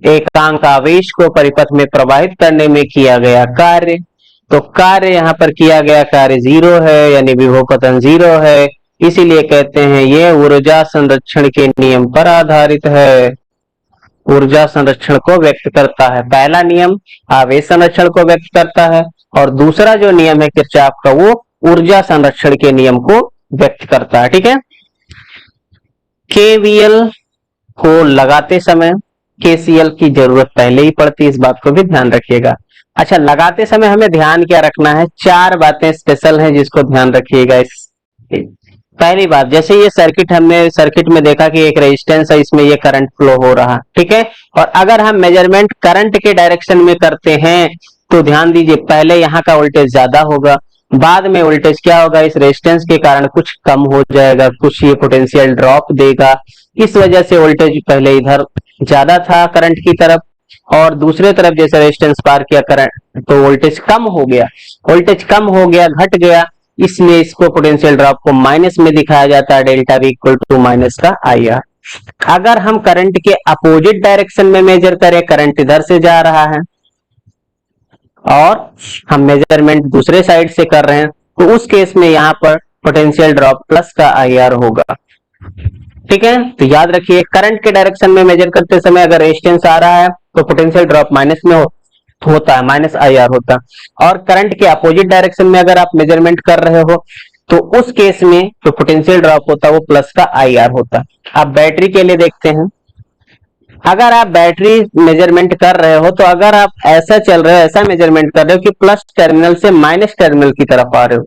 एकांक आवेश को परिपथ में प्रवाहित करने में किया गया कार्य। तो कार्य यहां पर किया गया कार्य 0 है, यानी विभव पतन 0 है, इसीलिए कहते हैं ये ऊर्जा संरक्षण के नियम पर आधारित है, ऊर्जा संरक्षण को व्यक्त करता है। पहला नियम आवेश संरक्षण को व्यक्त करता है और दूसरा जो नियम है किरचॉफ का, वो ऊर्जा संरक्षण के नियम को व्यक्त करता है। ठीक है, केवीएल को लगाते समय केसीएल की जरूरत पहले ही पड़ती है, इस बात को भी ध्यान रखिएगा। अच्छा, लगाते समय हमें ध्यान क्या रखना है? 4 बातें स्पेशल हैं जिसको ध्यान रखिएगा। पहली बात, जैसे ये सर्किट हमने सर्किट में देखा कि एक रेजिस्टेंस है, इसमें ये करंट फ्लो हो रहा, ठीक है, और अगर हम मेजरमेंट करंट के डायरेक्शन में करते हैं तो ध्यान दीजिए, पहले यहाँ का वोल्टेज ज्यादा होगा, बाद में वोल्टेज क्या होगा? इस रेजिस्टेंस के कारण कुछ कम हो जाएगा, कुछ ये पोटेंशियल ड्रॉप देगा, इस वजह से वोल्टेज पहले इधर ज्यादा था करंट की तरफ, और दूसरे तरफ जैसे रेजिस्टेंस पार किया करंट तो वोल्टेज कम हो गया, घट गया, इसलिए इसको पोटेंशियल ड्रॉप को माइनस में दिखाया जाता है, delta V equal to minus का आई आर। अगर हम करंट के अपोजिट डायरेक्शन में मेजर करें, करंट इधर से जा रहा है और हम मेजरमेंट दूसरे साइड से कर रहे हैं, तो उस केस में यहाँ पर पोटेंशियल ड्रॉप प्लस का आई आर होगा। ठीक है, तो याद रखिए, करंट के डायरेक्शन में मेजर करते समय अगर रेजिस्टेंस आ रहा है तो पोटेंशियल ड्रॉप माइनस में होता है, माइनस आई आर होता है, और करंट के अपोजिट डायरेक्शन में अगर आप मेजरमेंट कर रहे हो तो उस केस में जो पोटेंशियल ड्रॉप होता है वो प्लस का आई आर होता है। अब बैटरी के लिए देखते हैं, अगर आप बैटरी मेजरमेंट कर रहे हो तो अगर आप ऐसा चल रहे हो, ऐसा मेजरमेंट कर रहे हो कि प्लस टर्मिनल से माइनस टर्मिनल की तरफ आ रहे हो,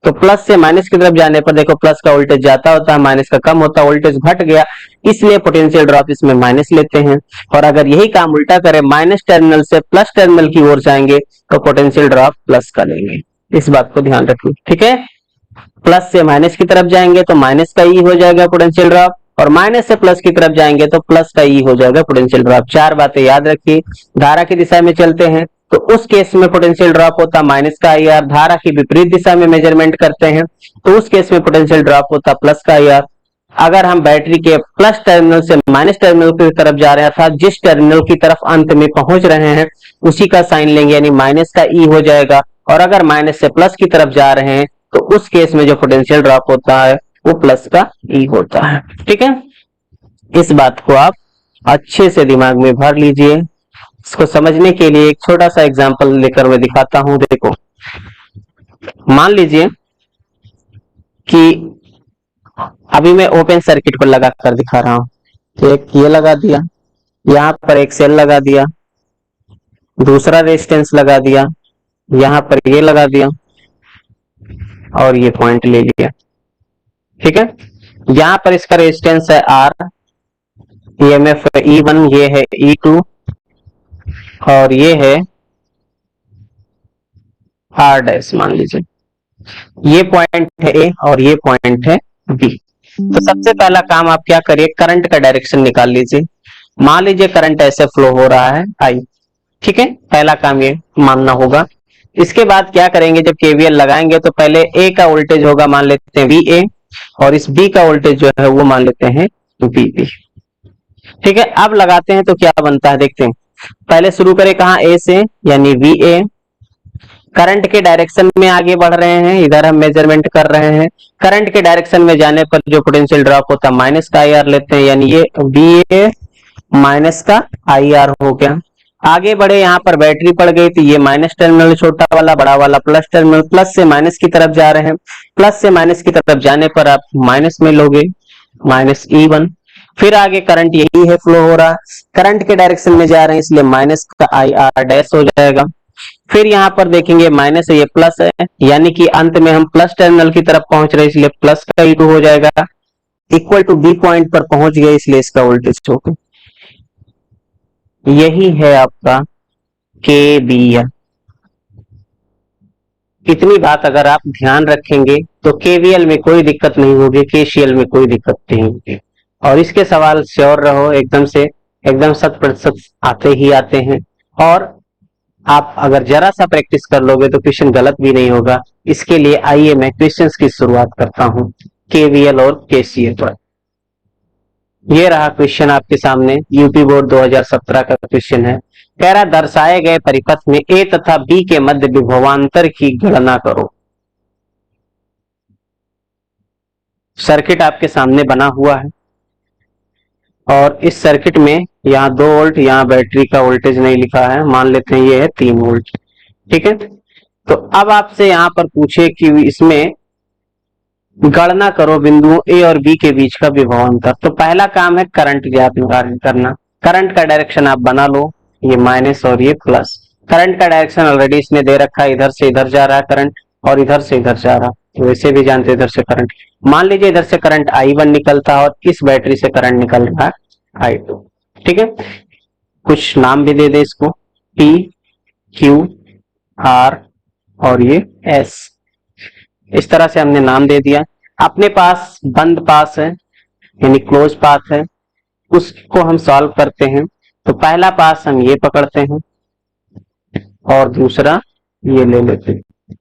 तो प्लस से माइनस की तरफ जाने पर देखो प्लस का वोल्टेज जाता होता है, माइनस का कम होता है, वोल्टेज घट गया, इसलिए पोटेंशियल ड्रॉप इसमें माइनस लेते हैं। और अगर यही काम उल्टा करें, माइनस टर्मिनल से प्लस टर्मिनल की ओर जाएंगे तो पोटेंशियल ड्रॉप प्लस का लेंगे, इस बात को ध्यान रखिए। ठीक है, प्लस से माइनस की तरफ जाएंगे तो माइनस का ई हो जाएगा पोटेंशियल ड्रॉप, और माइनस से प्लस की तरफ जाएंगे तो प्लस का ई हो जाएगा पोटेंशियल ड्रॉप। 4 बातें याद रखिए। धारा की दिशा में चलते हैं तो उस केस में पोटेंशियल ड्रॉप होता माइनस का आई आर, धारा की विपरीत दिशा में मेजरमेंट करते हैं तो उस केस में पोटेंशियल ड्रॉप होता प्लस का आई आर। अगर हम बैटरी के प्लस टर्मिनल से माइनस टर्मिनल की तरफ जा रहे हैं, अर्थात जिस टर्मिनल की तरफ अंत में पहुंच रहे हैं उसी का साइन लेंगे, यानी माइनस का ई हो जाएगा, और अगर माइनस से प्लस की तरफ जा रहे हैं तो उस केस में जो पोटेंशियल ड्रॉप होता है वो प्लस का ई होता है। ठीक है, इस बात को आप अच्छे से दिमाग में भर लीजिए। इसको समझने के लिए एक छोटा सा एग्जांपल लेकर मैं दिखाता हूं। देखो, मान लीजिए कि अभी मैं ओपन सर्किट को लगा कर दिखा रहा हूं, एक ये लगा दिया, यहां पर एक सेल लगा दिया, दूसरा रेजिस्टेंस लगा दिया, यहां पर ये लगा दिया और ये पॉइंट ले लिया। ठीक है, यहां पर इसका रेजिस्टेंस है आर, ईएमएफ है E1, ये है E2 और ये है आर डैश मान लीजिए। ये पॉइंट है ए और ये पॉइंट है बी। तो सबसे पहला काम आप क्या करिए, करंट का डायरेक्शन निकाल लीजिए। मान लीजिए करंट ऐसे फ्लो हो रहा है आई, ठीक है, पहला काम ये मानना होगा। इसके बाद क्या करेंगे, जब केवीएल लगाएंगे तो पहले ए का वोल्टेज होगा, मान लेते हैं वी ए, और इस बी का वोल्टेज जो है वो मान लेते हैं वी बी। ठीक है, अब लगाते हैं तो क्या बनता है देखते हैं। पहले शुरू करें कहा, ए से, यानी वी ए। करंट के डायरेक्शन में आगे बढ़ रहे हैं, इधर हम मेजरमेंट कर रहे हैं। करंट के डायरेक्शन में जाने पर जो पोटेंशियल ड्रॉप होता है माइनस का आई आर लेते हैं, यानी ये वी ए माइनस का आई आर हो गया। आगे बढ़े, यहाँ पर बैटरी पड़ गई तो ये माइनस टर्मिनल छोटा वाला, बड़ा वाला प्लस टर्मिनल, प्लस से माइनस की तरफ जा रहे हैं। प्लस से माइनस की तरफ जाने पर आप माइनस में लोगे, माइनस E1। फिर आगे करंट यही है फ्लो हो रहा, करंट के डायरेक्शन में जा रहे हैं इसलिए माइनस का आई आर डैश हो जाएगा। फिर यहाँ पर देखेंगे माइनस है, ये प्लस है, यानी कि अंत में हम प्लस टर्मिनल की तरफ पहुंच रहे हैं इसलिए प्लस का E2 हो जाएगा। इक्वल टू बी पॉइंट पर पहुंच गए इसलिए इसका वोल्टेज होगा, यही है आपका केवीएल। इतनी बात अगर आप ध्यान रखेंगे तो केवीएल में कोई दिक्कत नहीं होगी, केसीएल में कोई दिक्कत नहीं होगी। और इसके सवाल श्योर रहो, एकदम से एकदम 100% आते ही आते हैं। और आप अगर जरा सा प्रैक्टिस कर लोगे तो क्वेश्चन गलत भी नहीं होगा। इसके लिए आइए मैं क्वेश्चंस की शुरुआत करता हूं केवीएल और केसीएल पर। ये रहा क्वेश्चन आपके सामने, यूपी बोर्ड 2017 का क्वेश्चन है। कह रहा दर्शाए गए परिपथ में ए तथा बी के मध्य विभवांतर की गणना करो। सर्किट आपके सामने बना हुआ है और इस सर्किट में यहाँ 2 वोल्ट, यहाँ बैटरी का वोल्टेज नहीं लिखा है, मान लेते हैं ये है 3 वोल्ट। ठीक है, तो अब आपसे यहाँ पर पूछे कि इसमें गणना करो बिंदुओं ए और बी के बीच का विभवांतर। तो पहला काम है करंट ज्ञात करना। करंट का डायरेक्शन आप बना लो, ये माइनस और ये प्लस। करंट का डायरेक्शन ऑलरेडी इसने दे रखा है, इधर से इधर जा रहा है करंट और इधर से इधर जा रहा, तो वैसे भी जानते इधर से करंट। मान लीजिए इधर से करंट I1 निकलता है और इस बैटरी से करंट निकल रहा है I2। ठीक है, कुछ नाम भी दे दे इसको, P Q R और ये S, इस तरह से हमने नाम दे दिया। अपने पास बंद पास है यानी क्लोज पाथ है, उसको हम सॉल्व करते हैं। तो पहला पास हम ये पकड़ते हैं और दूसरा ये ले लेते हैं।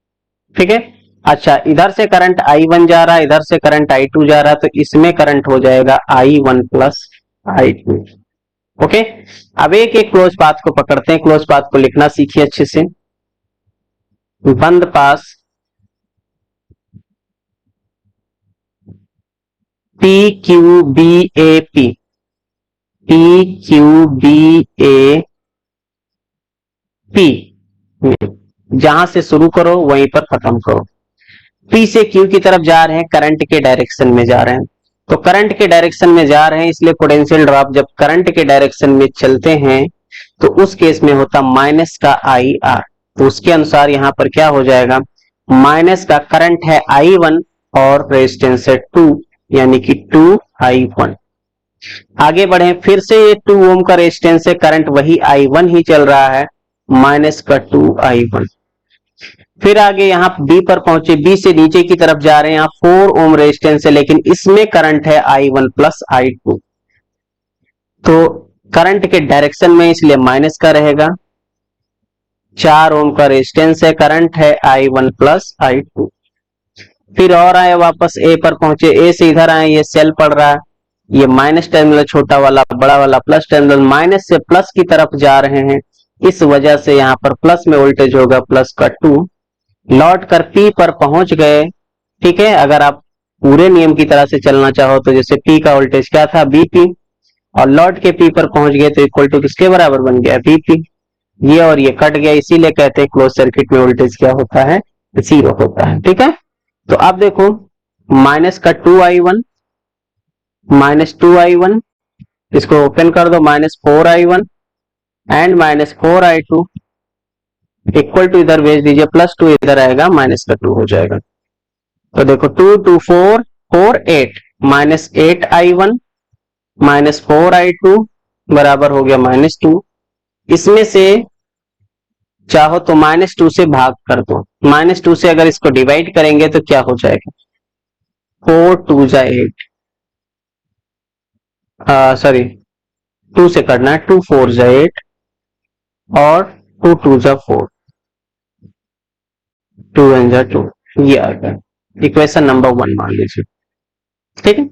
ठीक है, अच्छा इधर से करंट I1 जा रहा है, इधर से करंट I2 जा रहा है, तो इसमें करंट हो जाएगा I1 प्लस I2। ओके, अब एक एक क्लोज पाथ को पकड़ते हैं। क्लोज पाथ को लिखना सीखिए अच्छे से। बंद पास P Q B A P, P Q B A P, जहां से शुरू करो वहीं पर खत्म करो। P से Q की तरफ जा रहे हैं, करंट के डायरेक्शन में जा रहे हैं। तो करंट के डायरेक्शन में जा रहे हैं इसलिए पोटेंशियल ड्रॉप जब करंट के डायरेक्शन में चलते हैं तो उस केस में होता माइनस का आई आर। तो उसके अनुसार यहां पर क्या हो जाएगा, माइनस का करंट है I1 और रेजिस्टेंस है 2, यानी कि 2I1। आगे बढ़े, फिर से ये 2 ओम का रेजिस्टेंस है, करंट वही I1 ही चल रहा है, माइनस का 2I1। फिर आगे यहाँ बी पर पहुंचे, बी से नीचे की तरफ जा रहे हैं, यहाँ 4 ओम रेजिस्टेंस है लेकिन इसमें करंट है I1 प्लस I2। तो करंट के डायरेक्शन में इसलिए माइनस का रहेगा। 4 ओम का रेजिस्टेंस है, करंट है I1 प्लस I2। फिर और आए वापस ए पर पहुंचे, ए से इधर आए, ये सेल पड़ रहा है, ये माइनस टर्मिनल छोटा वाला, बड़ा वाला प्लस टर्मिनल, माइनस से प्लस की तरफ जा रहे हैं, इस वजह से यहाँ पर प्लस में वोल्टेज होगा प्लस का 2। लौट कर P पर पहुंच गए। ठीक है, अगर आप पूरे नियम की तरह से चलना चाहो तो जैसे P का वोल्टेज क्या था BP, और लौट के P पर पहुंच गए तो इक्वल टू किसके बराबर बन गया VP। ये और ये कट गया, इसीलिए कहते हैं क्लोज सर्किट में वोल्टेज क्या होता है, 0 होता है। ठीक है, तो अब देखो माइनस का 2I1, माइनस 2I1, इसको ओपन कर दो, minus 4I1 and minus 4I2 equal to, इधर भेज दीजिए प्लस 2, इधर आएगा माइनस का 2 हो जाएगा। तो देखो 2 2 4 4 8 -8i1 -4i2 बराबर हो गया -2। इसमें से चाहो तो -2 से भाग कर दो। -2 से अगर इसको डिवाइड करेंगे तो क्या हो जाएगा, 4 2 जा 8, सॉरी 2 से करना है, 2 4 जा 8 और 2 2 जा 4, 2 1 जा 2, ये आ गया इक्वेशन नंबर 1 मान लीजिए। ठीक है,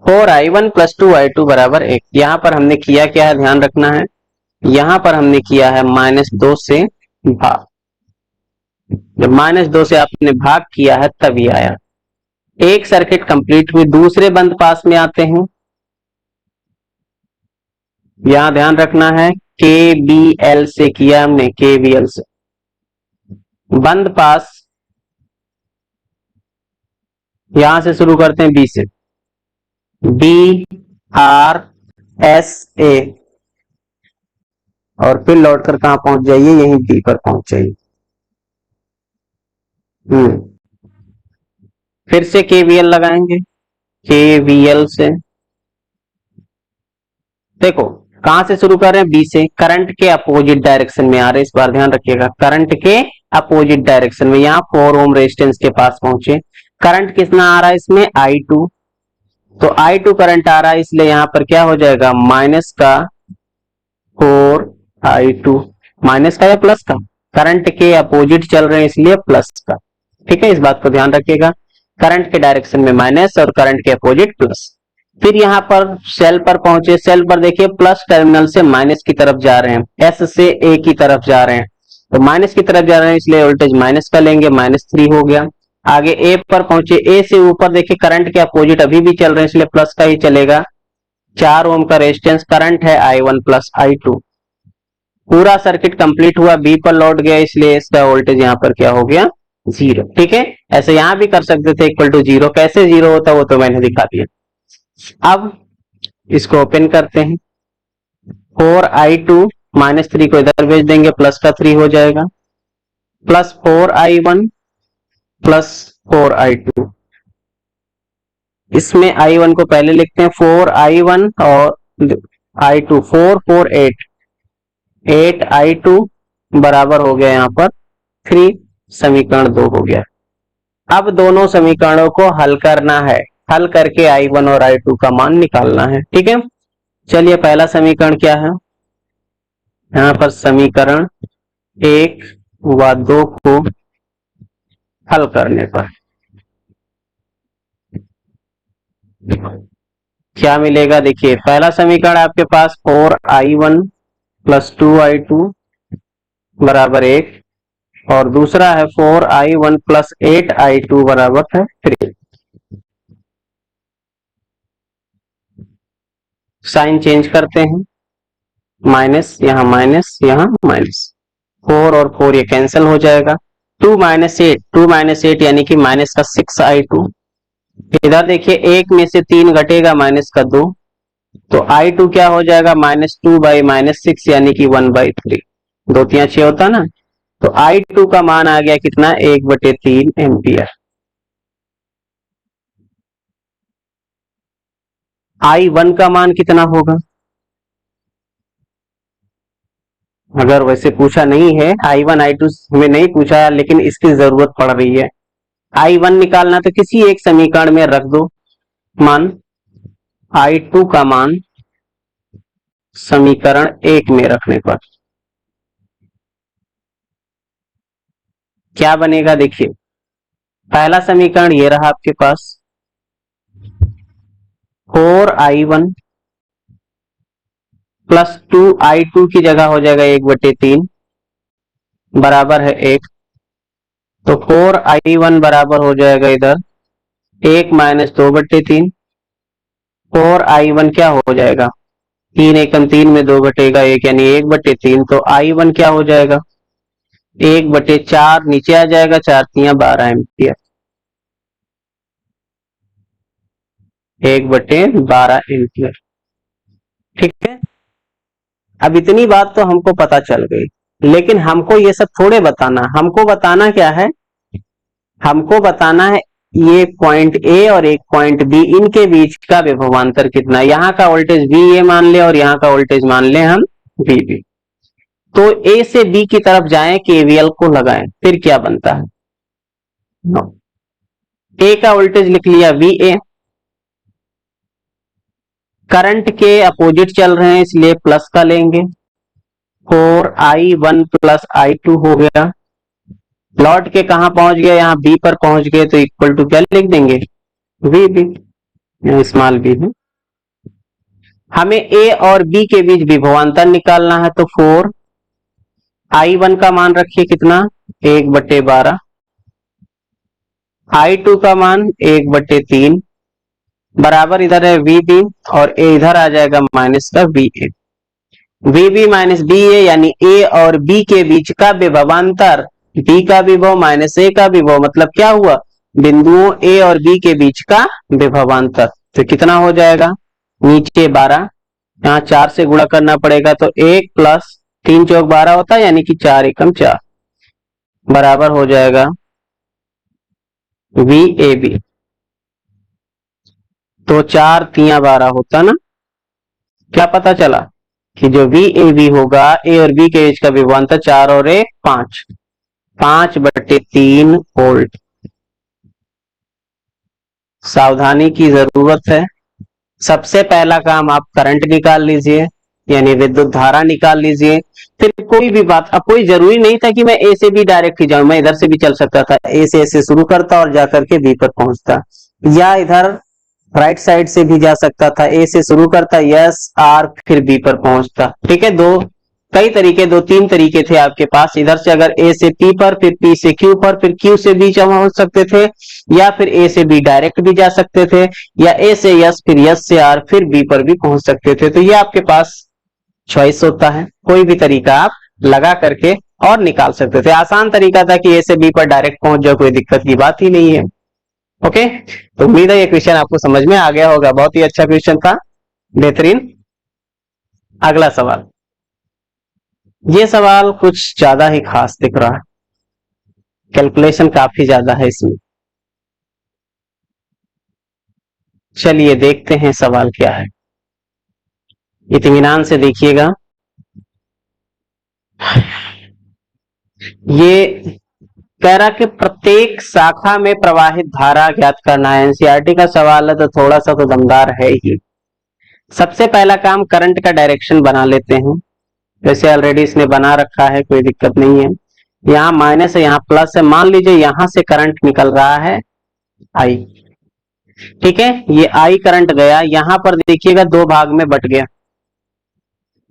4i1 + 2i2 बराबर 1। यहां पर हमने किया क्या है, ध्यान रखना है, यहां पर हमने किया है -2 से भाग। जब -2 से आपने भाग किया है तब ये आया। एक सर्किट कंप्लीट हुई, दूसरे बंद पास में आते हैं। यहां ध्यान रखना है, KBL से किया हमने, KBL से बंद पास। यहां से शुरू करते हैं B से, BRSA और फिर लौटकर कहां पहुंच जाइए, यहीं B पर पहुंच जाइए। फिर से KVL लगाएंगे, KVL से देखो कहां से शुरू कर रहे हैं, B से। करंट के अपोजिट डायरेक्शन में आ रहे हैं, इस बार ध्यान रखिएगा, करंट के अपोजिट डायरेक्शन में। यहां 4 ओम रेजिस्टेंस के पास पहुंचे। करंट कितना आ रहा है इसमें, I2, तो I2 करंट आ रहा है, इसलिए यहां पर क्या हो जाएगा, -4i2, माइनस का या प्लस का, करंट के अपोजिट चल रहे हैं इसलिए प्लस का। ठीक है, इस बात को ध्यान रखिएगा, करंट के डायरेक्शन में माइनस और करंट के अपोजिट प्लस। फिर यहां पर सेल पर पहुंचे, सेल पर देखिए प्लस टर्मिनल से माइनस की तरफ जा रहे हैं, एस से ए की तरफ जा रहे हैं, तो माइनस की तरफ जा रहे हैं इसलिए वोल्टेज माइनस का लेंगे, -3 हो गया। आगे ए पर पहुंचे, ए से ऊपर देखिए करंट के अपोजिट अभी भी चल रहे हैं इसलिए प्लस का ही चलेगा। 4 ओम का रेजिस्टेंस, करंट है I1 + I2। पूरा सर्किट कंप्लीट हुआ, बी पर लौट गया इसलिए इसका वोल्टेज यहां पर क्या हो गया, 0। ठीक है, ऐसे यहां भी कर सकते थे इक्वल टू 0, कैसे 0 होता वो तो मैंने दिखा दिया। अब इसको ओपन करते हैं, 4i2 -3 को इधर भेज देंगे, प्लस का 3 हो जाएगा, +4i1 +4i2। इसमें i1 को पहले लिखते हैं, 4i1 और i2, 4 4 8, 8i2 बराबर हो गया यहां पर 3, समीकरण 2 हो गया। अब दोनों समीकरणों को हल करना है, हल करके I1 और I2 का मान निकालना है। ठीक है, चलिए पहला समीकरण क्या है, यहां पर समीकरण 1 व 2 को हल करने पर क्या मिलेगा, देखिए पहला समीकरण आपके पास 4i1 + 2i2 बराबर 1 और दूसरा है 4i1 + 8i2 बराबर है 3। साइन चेंज करते हैं, माइनस यहाँ माइनस, यहाँ माइनस, 4 और 4 ये कैंसिल हो जाएगा, 2 - 8 यानी कि माइनस का 6i2। इधर देखिए एक में से 3 घटेगा, माइनस का 2, तो I2 क्या हो जाएगा, -2/-6 यानी कि 1/3, 2 3 6 होता ना, तो I2 का मान आ गया कितना, 1/3 एम्पियर। I1 का मान कितना होगा, अगर वैसे पूछा नहीं है, I1 I2 हमें नहीं पूछा लेकिन इसकी जरूरत पड़ रही है। I1 निकालना तो किसी एक समीकरण में रख दो मान, I2 का मान समीकरण 1 में रखने पर क्या बनेगा, देखिए पहला समीकरण ये रहा आपके पास, 4i1 + 2i2 की जगह हो जाएगा 1/3 बराबर है 1, तो 4i1 बराबर हो जाएगा इधर 1 - 2/3, 4i1 क्या हो जाएगा, 3 एकम 3 में 2 घटेगा 1 यानी 1/3, तो I1 क्या हो जाएगा, 1/4 नीचे आ जाएगा, 4 3 12 एम्पियर, 1/12 एम्पियर। ठीक है, अब इतनी बात तो हमको पता चल गई, लेकिन हमको ये सब थोड़े बताना, हमको बताना क्या है, हमको बताना है ये पॉइंट ए और एक पॉइंट बी, इनके बीच का विभवांतर कितना है। यहाँ का वोल्टेज वी ए मान ले और यहाँ का वोल्टेज मान ले हम वी बी। तो ए से बी की तरफ जाएं, केवीएल को लगाएं, फिर क्या बनता है। ए का वोल्टेज लिख लिया वी ए, करंट के अपोजिट चल रहे हैं इसलिए प्लस का लेंगे, 4i1 प्लस i2 हो गया। लौट के कहां पहुंच गया, यहाँ बी पर पहुंच गए, तो इक्वल टू क्या लिख देंगे, वी बी, स्मॉल बी है। हमें ए और बी के बीच विभवांतर निकालना है, तो 4i1 का मान रखिए कितना, 1/12, i2 का मान 1/3, बराबर इधर है वी बी और ए इधर आ जाएगा माइनस का v a. V b minus b a यानी ए और बी के बीच का विभवांतर, बी का विभव माइनस ए का विभव, मतलब क्या हुआ, बिंदुओं ए और बी के बीच का विभवांतर। तो कितना हो जाएगा, नीचे 12, यहाँ 4 से गुणा करना पड़ेगा, तो 1 प्लस 3 चौक 12 होता है, यानी कि 4 एकम 4, बराबर हो जाएगा वी ए बी। तो 4 3 12 होता ना, क्या पता चला कि जो वी ए बी होगा, ए और बी के बीच का विभवांतर 4 और 1 5, 5/3 वोल्ट। सावधानी की जरूरत है। सबसे पहला काम आप करंट निकाल लीजिए, यानी विद्युत धारा निकाल लीजिए। फिर कोई भी बात, अब कोई जरूरी नहीं था कि मैं ए से बी डायरेक्ट ही जाऊं, मैं इधर से भी चल सकता था, ए से ऐसे शुरू करता और जाकर के बी पर पहुंचता, या इधर राइट साइड से भी जा सकता था, ए से शुरू करता, यस आर, फिर बी पर पहुंचता। ठीक है, कई तरीके, 2-3 तरीके थे आपके पास। इधर से अगर ए से पी पर, फिर पी से क्यू पर, फिर क्यू से बी पहुंच सकते थे, या फिर ए से बी डायरेक्ट भी जा सकते थे, या ए से यस, फिर यस से आर, फिर बी पर भी पहुंच सकते थे। तो ये आपके पास चॉइस होता है, कोई भी तरीका आप लगा करके और निकाल सकते थे। आसान तरीका था कि ए से बी पर डायरेक्ट पहुंच जाओ, कोई दिक्कत की बात ही नहीं है। ओके, तो उम्मीद है ये क्वेश्चन आपको समझ में आ गया होगा, बहुत ही अच्छा क्वेश्चन था, बेहतरीन। अगला सवाल, ये सवाल कुछ ज्यादा ही खास दिख रहा है, कैलकुलेशन काफी ज्यादा है इसमें। चलिए देखते हैं सवाल क्या है, इत्मीनान से देखिएगा। ये कह रहा कि प्रत्येक शाखा में प्रवाहित धारा ज्ञात करना है। एनसीईआरटी का सवाल है तो थोड़ा सा तो दमदार है ही। सबसे पहला काम करंट का डायरेक्शन बना लेते हैं, जैसे ऑलरेडी इसने बना रखा है, कोई दिक्कत नहीं है। यहाँ माइनस है, यहाँ प्लस है, मान लीजिए यहाँ से करंट निकल रहा है आई, ठीक है, ये आई करंट गया, यहाँ पर देखिएगा 2 भाग में बट गया,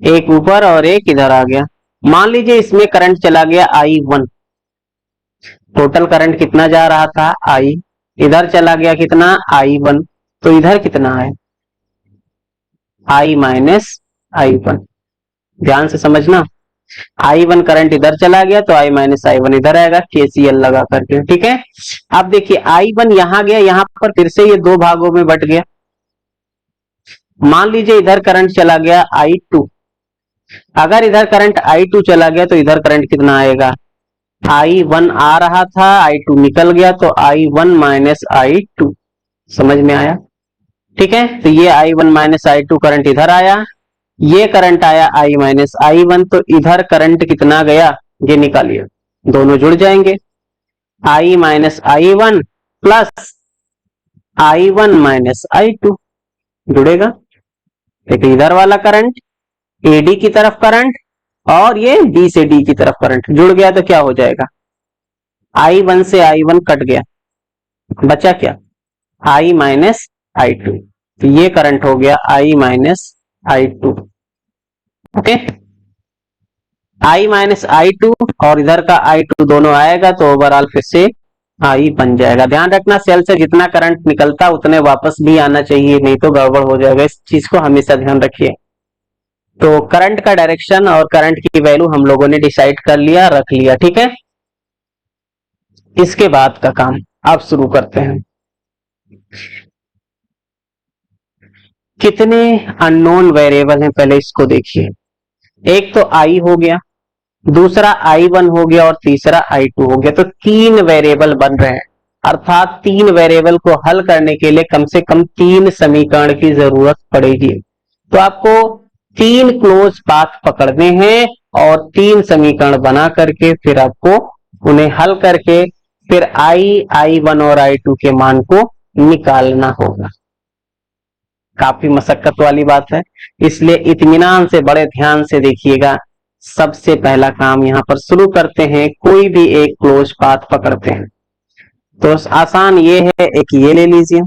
एक ऊपर और एक इधर आ गया। मान लीजिए इसमें करंट चला गया I1, टोटल करंट कितना जा रहा था I, इधर चला गया कितना I1, तो इधर कितना है I माइनस I1। ध्यान से समझना, I1 करंट इधर चला गया तो I माइनस I1 इधर आएगा, KCL लगा करके। ठीक है, अब देखिए I1 यहां गया, यहां पर फिर से ये 2 भागों में बट गया। मान लीजिए इधर करंट चला गया I2, अगर इधर करंट I2 चला गया तो इधर करंट कितना आएगा, I1 आ रहा था, I2 निकल गया, तो I1 माइनस I2। समझ में आया, ठीक है, तो ये I1 माइनस I2 करंट इधर आया, ये करंट आया I माइनस I1, तो इधर करंट कितना गया ये निकालिए, दोनों जुड़ जाएंगे, I minus I1 plus I1 minus I2 जुड़ेगा। एक इधर वाला करंट AD की तरफ करंट और ये B से D की तरफ करंट जुड़ गया, तो क्या हो जाएगा, I1 से I1 कट गया, बचा क्या I माइनस I2, तो ये करंट हो गया I minus I2। Okay, I minus I2 और इधर का I2 दोनों आएगा, तो ओवरऑल फिर से I बन जाएगा। ध्यान रखना, सेल से जितना करंट निकलता उतने वापस भी आना चाहिए, नहीं तो गड़बड़ हो जाएगा, इस चीज को हमेशा ध्यान रखिए। तो करंट का डायरेक्शन और करंट की वैल्यू हम लोगों ने डिसाइड कर लिया, रख लिया, ठीक है। इसके बाद का काम अब शुरू करते हैं। कितने अननोन वेरिएबल हैं पहले इसको देखिए। एक तो I हो गया, दूसरा I1 हो गया और तीसरा I2 हो गया, तो 3 वेरिएबल बन रहे हैं। अर्थात 3 वेरिएबल को हल करने के लिए कम से कम 3 समीकरण की जरूरत पड़ेगी। तो आपको 3 क्लोज पाथ पकड़ने हैं और 3 समीकरण बना करके फिर आपको उन्हें हल करके फिर I1 और I2 के मान को निकालना होगा। काफी मशक्कत वाली बात है, इसलिए इत्मीनान से बड़े ध्यान से देखिएगा। सबसे पहला काम यहां पर शुरू करते हैं, कोई भी एक क्लोज पाथ पकड़ते हैं। तो आसान ये है, एक ये ले लीजिए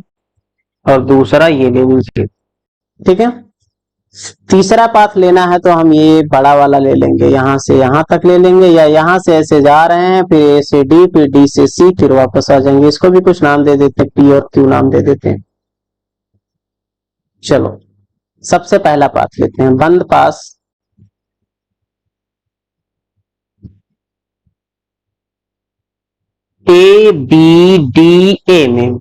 और दूसरा ये ले लीजिए, ठीक है। तीसरा पाथ लेना है तो हम ये बड़ा वाला ले लेंगे, यहां से यहां तक ले लेंगे, या यहां से ऐसे जा रहे हैं फिर ए से डी फिर डी से सी फिर वापस आ जाएंगे। इसको भी कुछ नाम दे देते हैं, पी और क्यू नाम दे देते हैं। चलो सबसे पहला पाथ लेते हैं, बंद पास ए बी डी ए में,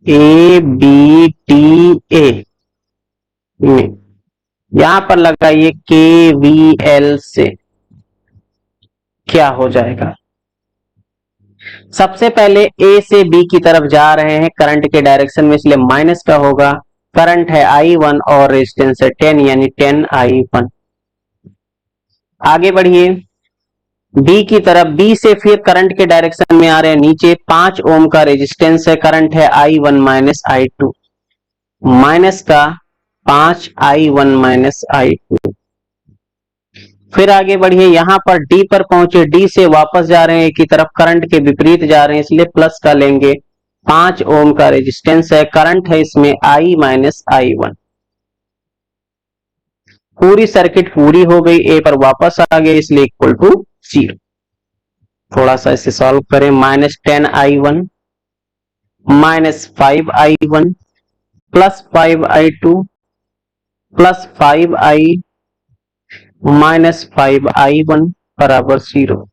ए बी डी ए में यहां पर लगाइए के वी एल से क्या हो जाएगा। सबसे पहले ए से बी की तरफ जा रहे हैं करंट के डायरेक्शन में, इसलिए माइनस का होगा। करंट है I1 और रेजिस्टेंस है 10 यानी 10I1। आगे बढ़िए बी की तरफ, बी से फिर करंट के डायरेक्शन में आ रहे हैं नीचे, 5 ओम का रेजिस्टेंस है, करंट है I1 माइनस I2, माइनस का 5I1 माइनस I2। फिर आगे बढ़िए यहां पर डी पर पहुंचे, डी से वापस जा रहे हैं की तरफ, करंट के विपरीत जा रहे हैं इसलिए प्लस का लेंगे। 5 ओम का रेजिस्टेंस है, करंट है इसमें I माइनस I1। पूरी सर्किट पूरी हो गई, ए पर वापस आ गए इसलिए इक्वल टू 0। थोड़ा सा इसे सॉल्व करें, minus 10I1 minus 5I1 plus 5I2 plus 5I minus 5I1 बराबर 0।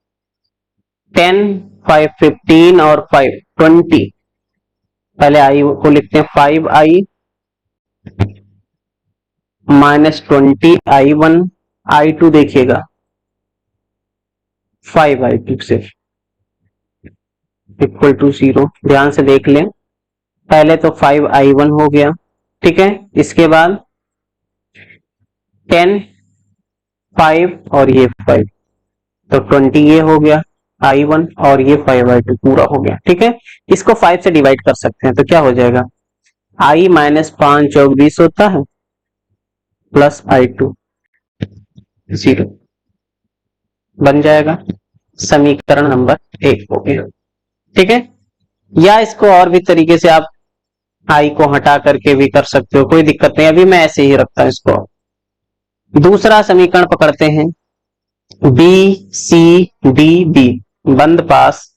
10 5 15 और 5 20। पहले I को लिखते हैं 5I माइनस 20I1, I2 देखिएगा 5I2 से इक्वल टू 0। ध्यान से देख लें, पहले तो 5I1 हो गया, ठीक है। इसके बाद 10 5 और ये 5 तो 20 ये हो गया I1 और ये 5I2 पूरा हो गया, ठीक है। इसको 5 से डिवाइड कर सकते हैं तो क्या हो जाएगा, I माइनस 5 चौक 20 होता है प्लस I2 0 बन जाएगा। समीकरण नंबर 1 हो गया, ठीक है। या इसको और भी तरीके से आप I को हटा करके भी कर सकते हो, कोई दिक्कत नहीं। अभी मैं ऐसे ही रखता हूं इसको। दूसरा समीकरण पकड़ते हैं, बी सी डी बी, बंद पास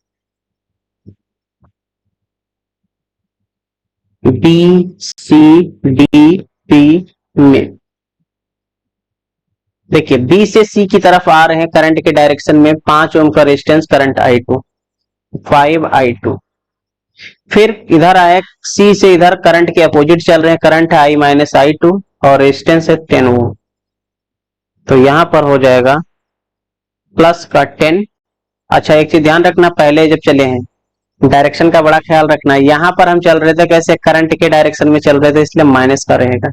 बी सी डी बी में देखिए बी से सी की तरफ आ रहे हैं करंट के डायरेक्शन में, 5 ओम का रेजिस्टेंस, करंट I2 5I2। फिर इधर आए सी से इधर करंट के अपोजिट चल रहे हैं, करंट है I माइनस I2 और रेजिस्टेंस है 10 ओम। तो यहां पर हो जाएगा प्लस का 10। अच्छा एक चीज ध्यान रखना, पहले जब चले हैं डायरेक्शन का बड़ा ख्याल रखना, यहां पर हम चल रहे थे कैसे, करंट के डायरेक्शन में चल रहे थे इसलिए माइनस का रहेगा,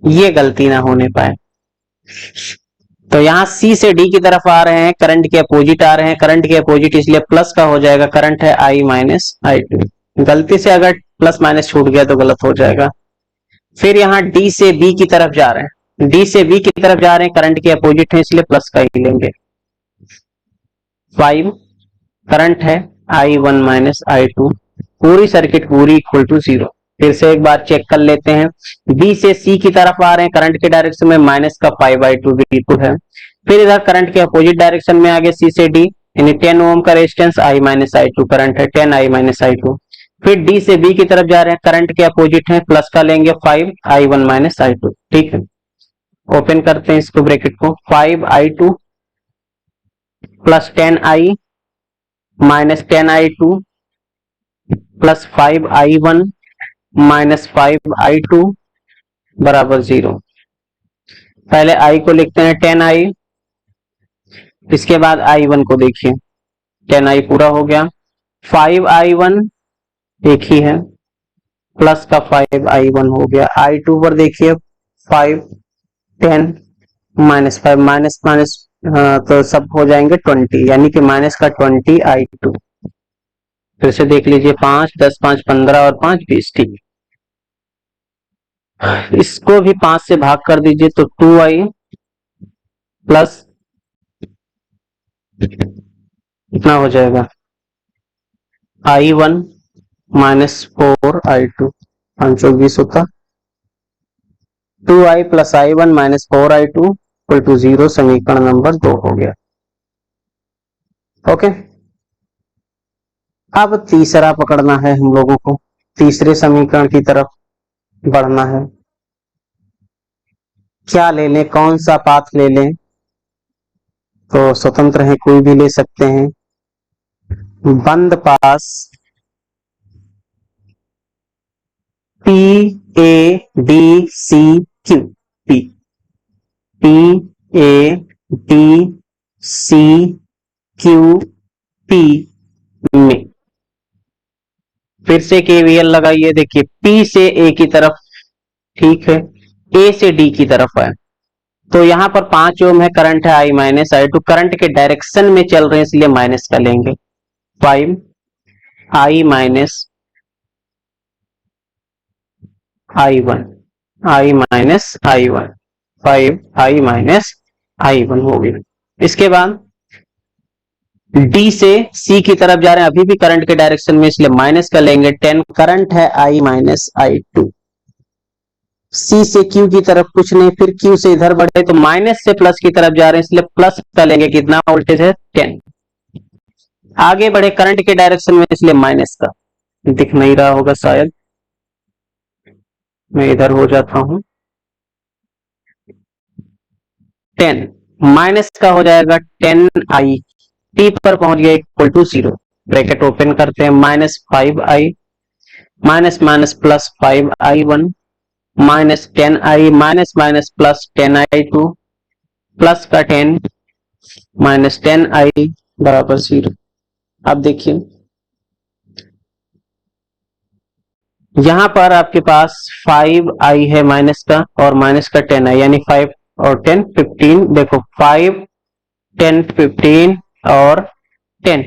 ये गलती ना होने पाए। तो यहाँ सी से डी की तरफ आ रहे हैं, करंट के अपोजिट आ रहे हैं, करंट के अपोजिट इसलिए प्लस का हो जाएगा, करंट है I माइनस I2। गलती से अगर प्लस माइनस छूट गया तो गलत हो जाएगा। फिर यहाँ डी से बी की तरफ जा रहे हैं, डी से बी की तरफ जा रहे हैं, करंट के अपोजिट है इसलिए प्लस का ही लेंगे। 5 करंट है I1 माइनस I2, पूरी सर्किट पूरी इक्वल टू 0। फिर से एक बार चेक कर लेते हैं, बी से सी की तरफ आ रहे हैं करंट के डायरेक्शन में, माइनस का 5/2 बिल्कुल है। फिर इधर करंट के अपोजिट डायरेक्शन में आगे सी से डी, यानी 10 ओम का resistance, I minus I2 current है 10I माइनस I2। फिर डी से बी की तरफ जा रहे हैं, करंट के अपोजिट है, प्लस का लेंगे 5I1 माइनस I2, ठीक है। ओपन करते हैं इसको ब्रैकेट को, 5I2 plus 10I minus 10I2 plus 5I1 minus 5I2 बराबर 0। पहले I को लिखते हैं 10I, इसके बाद I1 को देखिए, 10I पूरा हो गया, 5I1 एक ही है, प्लस का 5i1 हो गया। i2 पर देखिए 5, 10, -5, माइनस माइनस तो सब हो जाएंगे 20, यानी कि माइनस का 20i2। फिर से देख लीजिए, 5, 10, 5, 15 और 5, 20, ठीक। इसको भी 5 से भाग कर दीजिए तो 2i प्लस कितना हो जाएगा, i1 -4i2, 520 होता। 2i plus i1 -4i2 equal to 0, समीकरण नंबर 2 हो गया। ओके, अब तीसरा पकड़ना है हम लोगों को, तीसरे समीकरण की तरफ बढ़ना है। क्या ले लें, कौन सा पाथ ले लें, तो स्वतंत्र है, कोई भी ले सकते हैं। बंद पास P A D C Q, P P A D C Q P में फिर से केवीएल लगाइए। देखिए P से A की तरफ, ठीक है, A से D की तरफ है, तो यहां पर 5 ओम है, करंट है I माइनस I2, करंट के डायरेक्शन में चल रहे हैं इसलिए माइनस का लेंगे। 5i minus I1, I minus I1, 5i minus I1 हो गया। इसके बाद D से C की तरफ जा रहे हैं, अभी भी करंट के डायरेक्शन में, इसलिए माइनस का लेंगे। 10 करंट है I माइनस I2। C से Q की तरफ कुछ नहीं, फिर Q से इधर बढ़े तो माइनस से प्लस की तरफ जा रहे हैं, इसलिए प्लस का लेंगे। कितना वोल्टेज है, 10। आगे बढ़े करंट के डायरेक्शन में, इसलिए माइनस का, दिख नहीं रहा होगा शायद, मैं इधर हो जाता हूं। 10 माइनस का हो जाएगा 10i, टी पर पहुंच गया इक्वल टू 0, ब्रैकेट ओपन करते हैं, -5i minus minus plus 5i1 -10i minus minus plus 10i2 plus का 10 -10i बराबर 0। अब देखिए यहां पर आपके पास 5i है माइनस का, और माइनस का 10i, यानी 5 और 10 15। देखो 5, 10, 15 और 10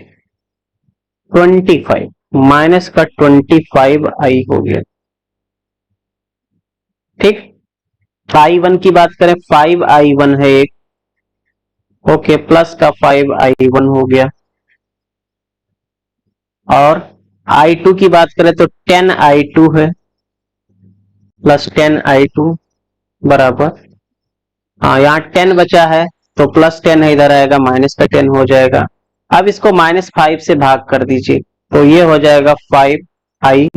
25, माइनस का 25i हो गया। ठीक, i1 की बात करें, 5i1 है एक, ओके, प्लस का 5i1 हो गया। और i2 की बात करें तो 10i2 है, प्लस 10i2 बराबर, हाँ यहाँ 10 बचा है तो प्लस 10 है, इधर आएगा माइनस का 10 हो जाएगा। अब इसको -5 से भाग कर दीजिए तो ये हो जाएगा 5i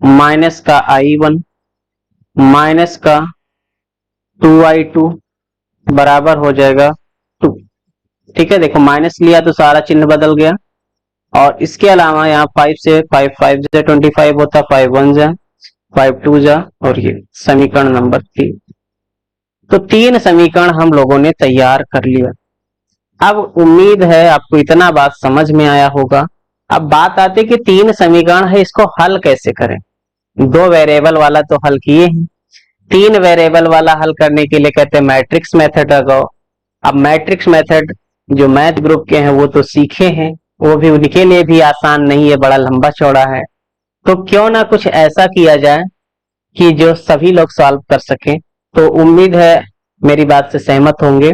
माइनस का i1 माइनस का 2i2 बराबर हो जाएगा 2। ठीक है, देखो माइनस लिया तो सारा चिन्ह बदल गया। और इसके अलावा यहाँ 5 से 5, 5 से 25 होता, 5 1 जा 5 2 जा, और ये समीकरण नंबर 3। तो 3 समीकरण हम लोगों ने तैयार कर लिया। अब उम्मीद है आपको इतना बात समझ में आया होगा। अब बात आती है कि 3 समीकरण है, इसको हल कैसे करें। 2 वेरिएबल वाला तो हल किए हैं, 3 वेरिएबल वाला हल करने के लिए कहते हैं मैट्रिक्स मेथड लगाओ। अब मैट्रिक्स मेथड जो मैथ ग्रुप के हैं वो तो सीखे हैं, वो भी उनके लिए भी आसान नहीं है, बड़ा लंबा चौड़ा है। तो क्यों ना कुछ ऐसा किया जाए कि जो सभी लोग सॉल्व कर सकें। तो उम्मीद है मेरी बात से सहमत होंगे।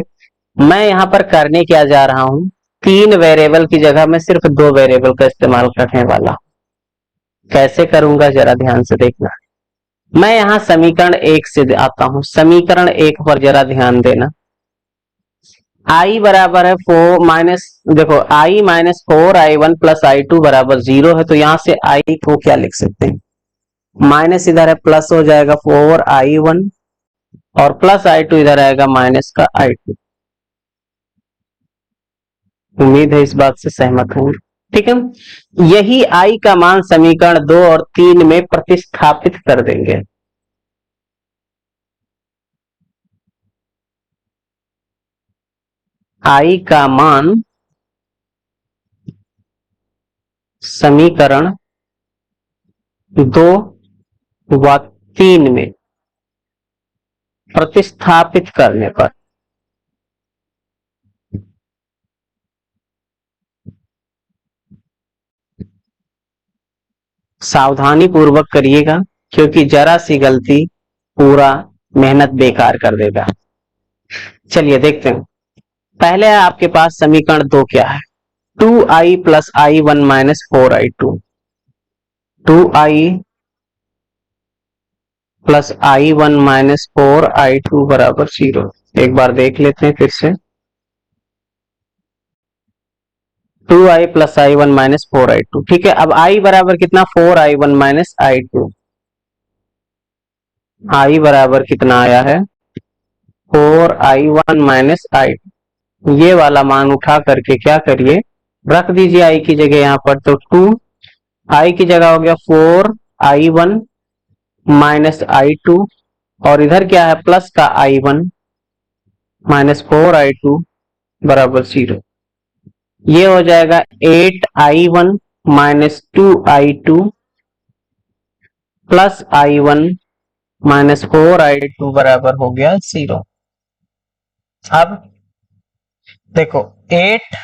मैं यहाँ पर करने क्या जा रहा हूँ, 3 वेरिएबल की जगह मैं सिर्फ 2 वेरिएबल का इस्तेमाल करने वाला हूँ। कैसे करूंगा जरा ध्यान से देखना। मैं यहाँ समीकरण 1 से आता हूँ, समीकरण 1 पर जरा ध्यान देना। i बराबर है 4 माइनस, देखो i -4i1 प्लस i2 बराबर 0 है, तो यहां से i को क्या लिख सकते हैं, माइनस इधर है प्लस हो जाएगा 4i1, और प्लस i2 इधर आएगा माइनस का i2। उम्मीद है इस बात से सहमत होंगे। ठीक है, यही i का मान समीकरण 2 और 3 में प्रतिस्थापित कर देंगे। i का मान समीकरण 2 व 3 में प्रतिस्थापित करने पर सावधानी पूर्वक करिएगा, क्योंकि जरा सी गलती पूरा मेहनत बेकार कर देगा। चलिए देखते हैं। पहले आपके पास समीकरण 2 क्या है? 2i plus i1 minus 4i2, 2i plus i1 minus 4i2 बराबर 0। एक बार देख लेते हैं फिर से। 2i plus i1 minus 4i2, ठीक है। अब i बराबर कितना? 4i1 minus i2। i बराबर कितना आया है? 4i1 minus i2। ये वाला मान उठा करके क्या करिए, रख दीजिए i की जगह यहाँ पर। तो 2 i की जगह हो गया 4i1 माइनस i2, और इधर क्या है? प्लस का i1 माइनस 4i2 बराबर 0। ये हो जाएगा 8i1 minus 2i2 plus i1 minus 4i2 बराबर हो गया 0। अब देखो 8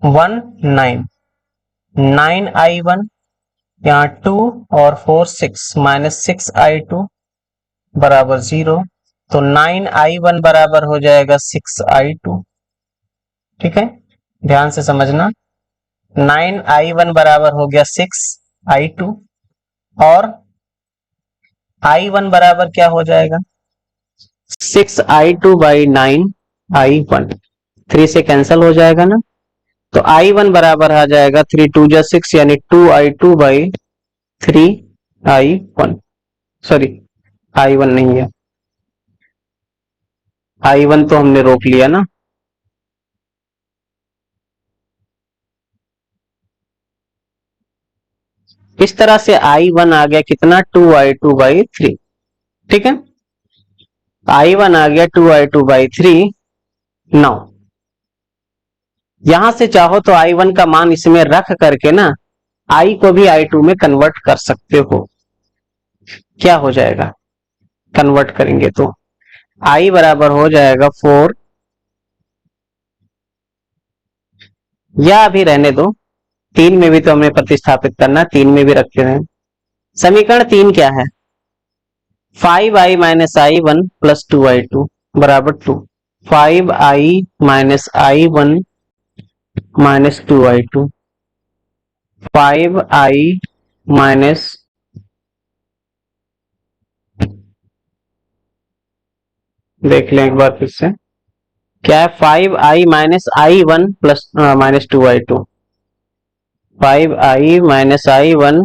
1 9, 9i1 यहाँ 2 और 4 6 माइनस 6i2 बराबर 0। तो 9i1 बराबर हो जाएगा 6i2। ठीक है, ध्यान से समझना। 9i1 बराबर हो गया 6i2, और i1 बराबर क्या हो जाएगा? 6i2 बाई 9i1, 3 से कैंसिल हो जाएगा ना। तो i1 बराबर आ जाएगा 3 2 जा 6, यानी 2i2 by 3i1। Sorry, i1 नहीं है, i1 तो हमने रोक लिया ना। इस तरह से i1 आ गया कितना? 2i2 by 3। ठीक है, i1 आ गया 2i2 बाई 3। 9, यहां से चाहो तो i1 का मान इसमें रख करके ना i को भी i2 में कन्वर्ट कर सकते हो। क्या हो जाएगा कन्वर्ट करेंगे तो? i बराबर हो जाएगा 4, या अभी रहने दो, 3 में भी तो हमें प्रतिस्थापित करना, 3 में भी रखते हैं। समीकरण 3 क्या है? 5i minus i1 plus 2i2 बराबर 2। 5i minus i1 minus 2i2, 5i minus देख लें एक बार फिर से, क्या है? 5i minus i1 plus minus 2i2, 5i minus i1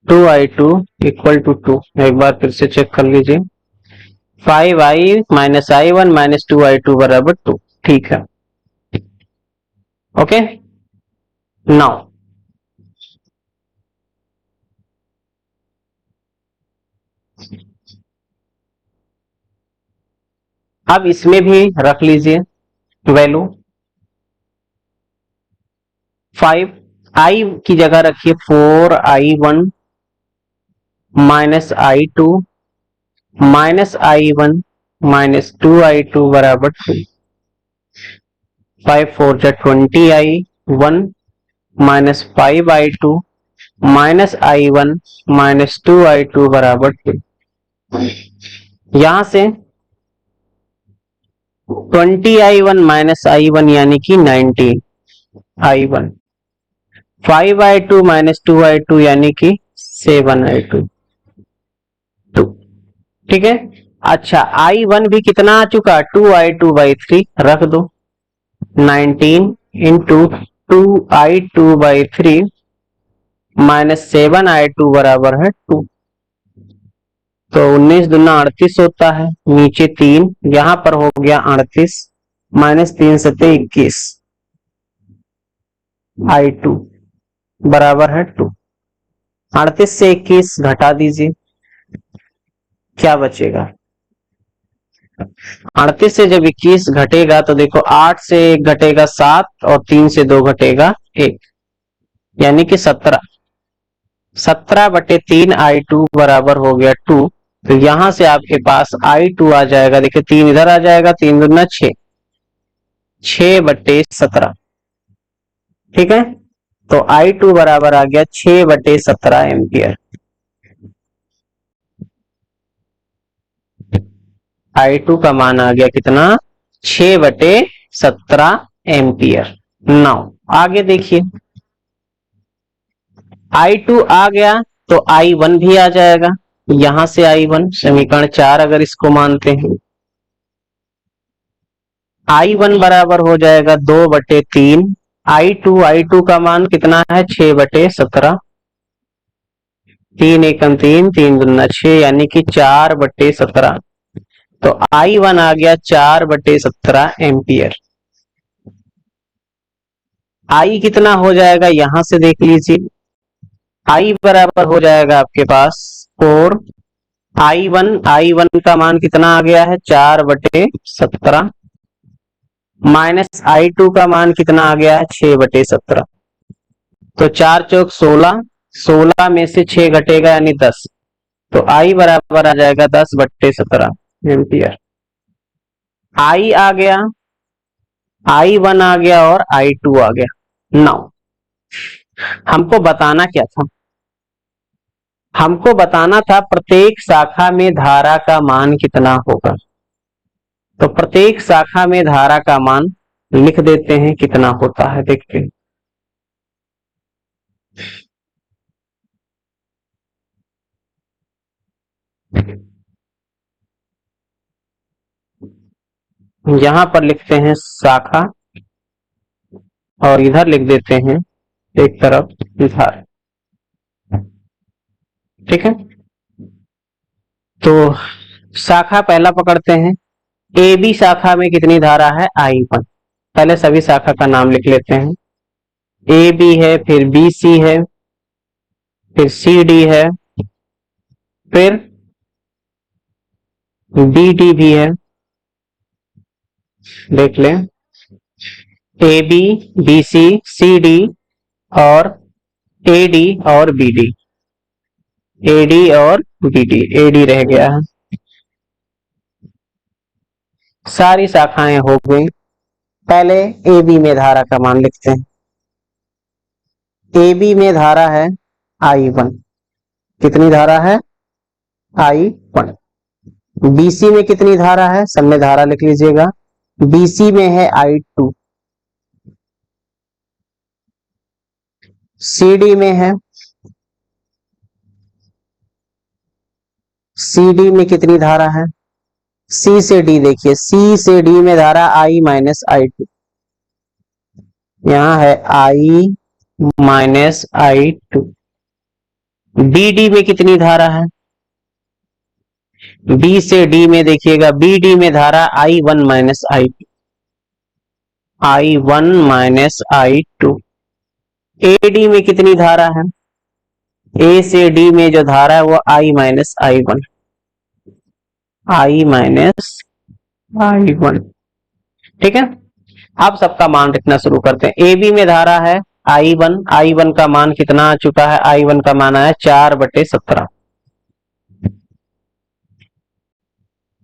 2i2 equal to 2। एक बार फिर से चेक कर लीजिए। 5i minus i1 minus 2i2 बराबर 2। ठीक है, ओके। नाउ अब इसमें भी रख लीजिए वैल्यू। 5i की जगह रखिए 4i1 minus i2 minus i1 minus 2i2 बराबर 2। 5 4 जा 20i1 minus 5i2 minus i1 minus 2i2 बराबर 2। यहां से 20i1 माइनस i1 यानी कि 19i1, 5i2 माइनस 2i2 यानी कि 7i2। ठीक है, अच्छा i1 भी कितना आ चुका? 2i2 बाई 3 रख दो। 19 into 2i2 by 3 minus 7i2 बराबर है 2। तो 19 दूना 38 होता है, नीचे 3, यहां पर हो गया 38, माइनस 3 सत्ते 21, i2 बराबर है 2। 38 से 21 घटा दीजिए, क्या बचेगा? 38 से जब 21 घटेगा तो देखो 8 से 1 घटेगा 7, और 3 से 2 घटेगा 1, यानी कि 17। 17/3 I2 बराबर हो गया 2। तो यहां से आपके पास I2 आ जाएगा, देखिए 3 इधर आ जाएगा, 3 दूना 6, 6/17। ठीक है, तो I2 बराबर आ गया 6/17 एम्पियर। I2 का मान आ गया कितना, 6/17 एम्पियर। नाउ आगे देखिए, I2 आ गया तो I1 भी आ जाएगा। यहां से I1 समीकरण 4 अगर इसको मानते हैं, I1 बराबर हो जाएगा 2/3 I2 का मान कितना है, 6/17, 3 एकम 3, 3 दूना 6, यानी कि 4/17। तो I1 आ गया 4/17 एम्पियर। I कितना हो जाएगा, यहां से देख लीजिए, I बराबर हो जाएगा आपके पास 4। I1 का मान कितना आ गया है, 4/17, माइनस I2 का मान कितना आ गया है, 6/17। तो 4 चौक 16, 16 में से 6 घटेगा यानी 10। तो I बराबर आ जाएगा 10/17 एम्पियर। I आ गया, I1 आ गया और I2 आ गया। नाउ हमको बताना क्या था, हमको बताना था प्रत्येक शाखा में धारा का मान कितना होगा। तो प्रत्येक शाखा में धारा का मान लिख देते हैं, कितना होता है देखते हैं। यहां पर लिखते हैं शाखा और इधर लिख देते हैं एक तरफ धारा। ठीक है, तो शाखा पहला पकड़ते हैं। ए बी शाखा में कितनी धारा है, I1। पहले सभी शाखा का नाम लिख लेते हैं। ए बी है, फिर बी सी है, फिर सी डी है, फिर डी डी भी है। देख लें, A B, B C, C D और ए डी और बी डी, ए डी और बी डी, ए डी रह गया है। सारी शाखाएं हो गई। पहले ए बी में धारा का मान लिखते हैं। ए बी में धारा है I1। कितनी धारा है, I1। बीसी में कितनी धारा है, सब में धारा लिख लीजिएगा। बीसी में है I2। CD में है, CD में कितनी धारा है, C से D देखिए, C से D में धारा I माइनस I2। यहां है I माइनस I2। BD में कितनी धारा है, B से D में देखिएगा, BD में धारा I1 minus I2, I1 minus I2। AD में कितनी धारा है, A से D में जो धारा है वो I minus I1, I minus I1। ठीक है, अब सबका मान लिखना शुरू करते हैं। AB में धारा है I1, I1 का मान कितना आ चुका है, I1 का मान आया 4/17।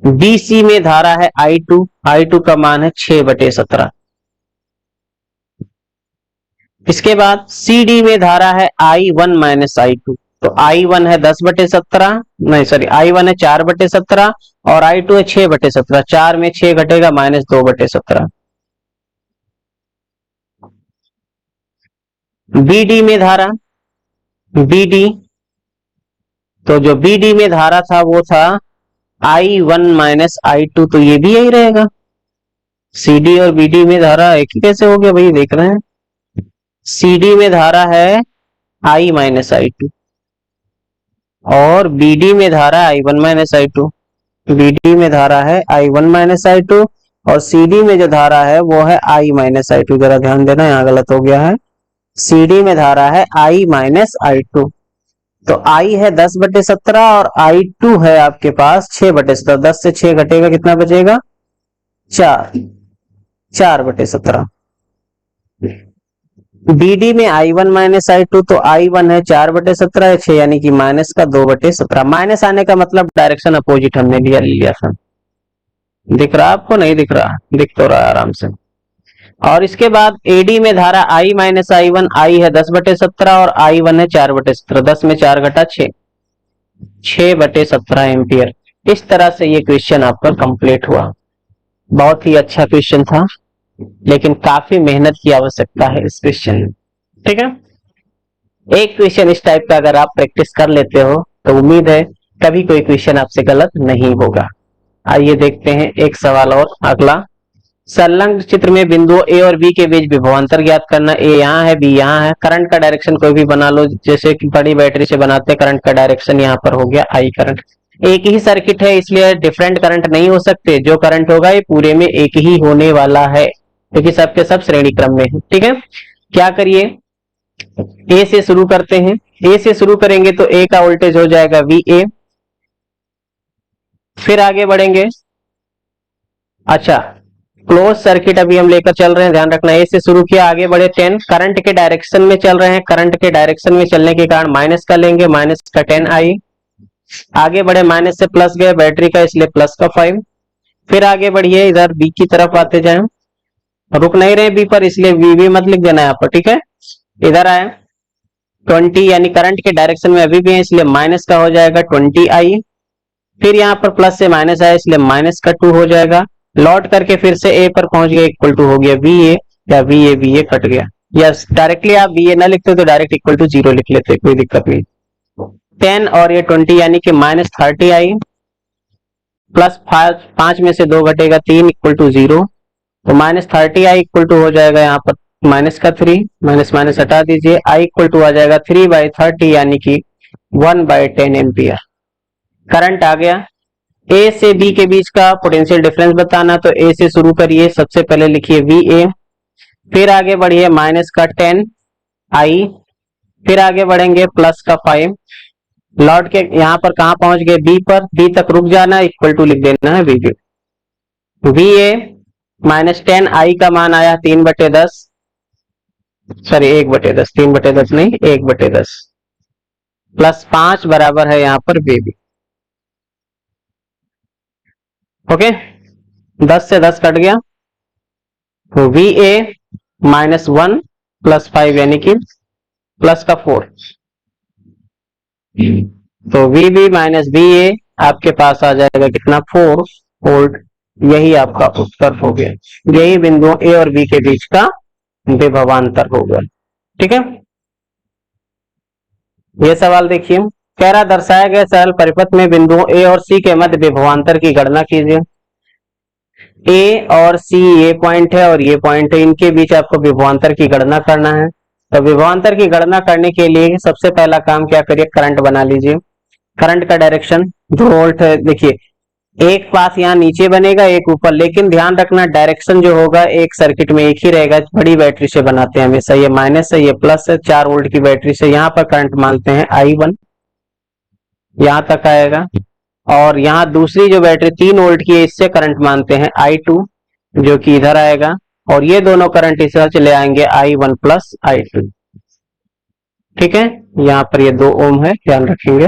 BC में धारा है I2, I2 का मान है 6/17। इसके बाद CD में धारा है I1 माइनस I2। तो I1 है 10/17, नहीं सॉरी, I1 है 4/17 और I2 है 6/17। 4 में 6 घटेगा, माइनस 2/17। BD में धारा, BD, तो जो BD में धारा था वो था I1 माइनस I2, तो ये भी यही रहेगा। CD और BD में धारा एक ही कैसे हो गया भाई, देख रहे हैं। CD में धारा है I माइनस I2 और BD में धारा I1 माइनस I2। BD में धारा है I1 माइनस I2 और CD में जो धारा है वो है I माइनस I2। जरा ध्यान देना, यहाँ गलत हो गया है। CD में धारा है I माइनस I2। तो I है 10/17 और I2 है आपके पास 6/17। 10 से 6 घटेगा, कितना बचेगा, 4, 4/17। BD में I1 माइनस I2, तो I1 है 4/17 6, यानी कि माइनस का 2/17। माइनस आने का मतलब डायरेक्शन अपोजिट हमने लिया था। दिख रहा आपको? नहीं दिख रहा? दिख तो रहा आराम से। और इसके बाद AD में धारा I माइनस I1, I है 10/17 और I1 है 4/17। 10 में 4 घटा 6, 6/17 एम्पियर। इस तरह से ये क्वेश्चन आपका कंप्लीट हुआ। बहुत ही अच्छा क्वेश्चन था, लेकिन काफी मेहनत की आवश्यकता है इस क्वेश्चन में। ठीक है, एक क्वेश्चन इस टाइप का अगर आप प्रैक्टिस कर लेते हो तो उम्मीद है कभी कोई क्वेश्चन आपसे गलत नहीं होगा। आइए देखते हैं एक सवाल और अगला। संलग्न चित्र में बिंदुओं ए और बी के बीच विभवांतर ज्ञात करना। ए यहाँ है, बी यहाँ है। करंट का डायरेक्शन कोई भी बना लो, जैसे कि बड़ी बैटरी से बनाते हैं। करंट का डायरेक्शन यहाँ पर हो गया आई करंट। एक ही सर्किट है, इसलिए डिफरेंट करंट नहीं हो सकते। जो करंट होगा ये पूरे में एक ही होने वाला है, क्योंकि सबके सब श्रेणी क्रम में है। ठीक है, क्या करिए, ए से शुरू करते हैं। ए से शुरू करेंगे तो ए का वोल्टेज हो जाएगा VA। फिर आगे बढ़ेंगे। अच्छा, क्लोज सर्किट अभी हम लेकर चल रहे हैं, ध्यान रखना। ए से शुरू किया, आगे बढ़े 10। करंट के डायरेक्शन में चल रहे हैं, करंट के डायरेक्शन में चलने के कारण माइनस का लेंगे, माइनस का 10I। आगे बढ़े, माइनस से प्लस गए बैटरी का, इसलिए प्लस का 5। फिर आगे बढ़िए, इधर बी की तरफ आते जाए, रुक नहीं रहे बी पर, इसलिए VB मत लिख देना यहाँ पर। ठीक है, इधर आए 20, यानी करंट के डायरेक्शन में अभी भी है, इसलिए माइनस का हो जाएगा 20I। फिर यहाँ पर प्लस से माइनस आया, इसलिए माइनस का 2 हो जाएगा। लौट करके फिर से ए पर पहुंच गया, इक्वल टू हो गया VA, या VA कट गया। यस, डायरेक्टली आप VA ना लिखते तो डायरेक्ट इक्वल टू 0 लिख लेते, कोई दिक्कत नहीं। 10 और ये 20, यानी कि -30I। प्लस 5 में से 2 घटेगा 3, इक्वल टू 0। तो -30I इक्वल टू हो जाएगा यहाँ पर माइनस का 3, माइनस माइनस हटा दीजिए, I इक्वल टू आ जाएगा 3/30, यानी कि 1/10 एम्पियर। करंट आ गया। ए से बी के बीच का पोटेंशियल डिफरेंस बताना, तो ए से शुरू करिए, सबसे पहले लिखिए VA। फिर आगे बढ़िए, माइनस का 10I। फिर आगे बढ़ेंगे, प्लस का 5। लौट के यहाँ पर कहां पहुंच गए, बी पर। बी तक रुक जाना, इक्वल टू लिख देना है VB। VA -10I का मान आया 3/10, सॉरी 1/10, 3/10 नहीं, 1/10। प्लस 5 बराबर है यहाँ पर VB। ओके, 10 से 10 कट गया, तो VA -1 प्लस 5, यानी कि प्लस का 4। तो VB माइनस VA आपके पास आ जाएगा कितना, 4 वोल्ट। यही आपका उत्तर हो गया। यही बिंदुओं ए और बी के बीच का विभवांतर होगा। ठीक है, ये सवाल देखिए, कह रहा दर्शाया गया सरल परिपथ में बिंदुओं ए और सी के मध्य विभवांतर की गणना कीजिए। ए और सी ये पॉइंट है और ये पॉइंट है, इनके बीच आपको विभवांतर की गणना करना है। तो विभवांतर की गणना करने के लिए सबसे पहला काम क्या करिए, करंट बना लीजिए। करंट का डायरेक्शन 2 वोल्ट है। देखिए, एक पास यहाँ नीचे बनेगा, एक ऊपर, लेकिन ध्यान रखना डायरेक्शन जो होगा एक सर्किट में एक ही रहेगा। बड़ी बैटरी से बनाते हैं हमेशा, ये माइनस है, ये प्लस है। 4 वोल्ट की बैटरी से यहाँ पर करंट मानते हैं I1, यहाँ तक आएगा। और यहाँ दूसरी जो बैटरी 3 वोल्ट की है, इससे करंट मानते हैं I2, जो कि इधर आएगा। और ये दोनों करंट इस तरह चले आएंगे I1 प्लस I2। ठीक है, यहाँ पर ये 2 ओम है, ध्यान रखेंगे।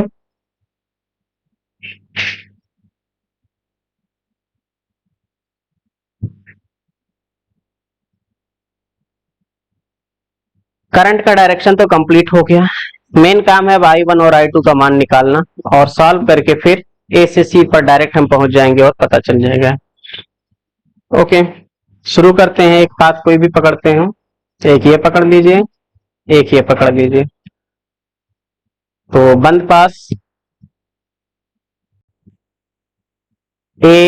करंट का डायरेक्शन तो कंप्लीट हो गया। मेन काम है अब I1 और I2 का मान निकालना, और सॉल्व करके फिर A से C पर डायरेक्ट हम पहुंच जाएंगे और पता चल जाएगा। ओके, शुरू करते हैं। एक पाथ कोई भी पकड़ते हैं, एक ये पकड़ लीजिए, एक ये पकड़ लीजिए। तो बंद पास A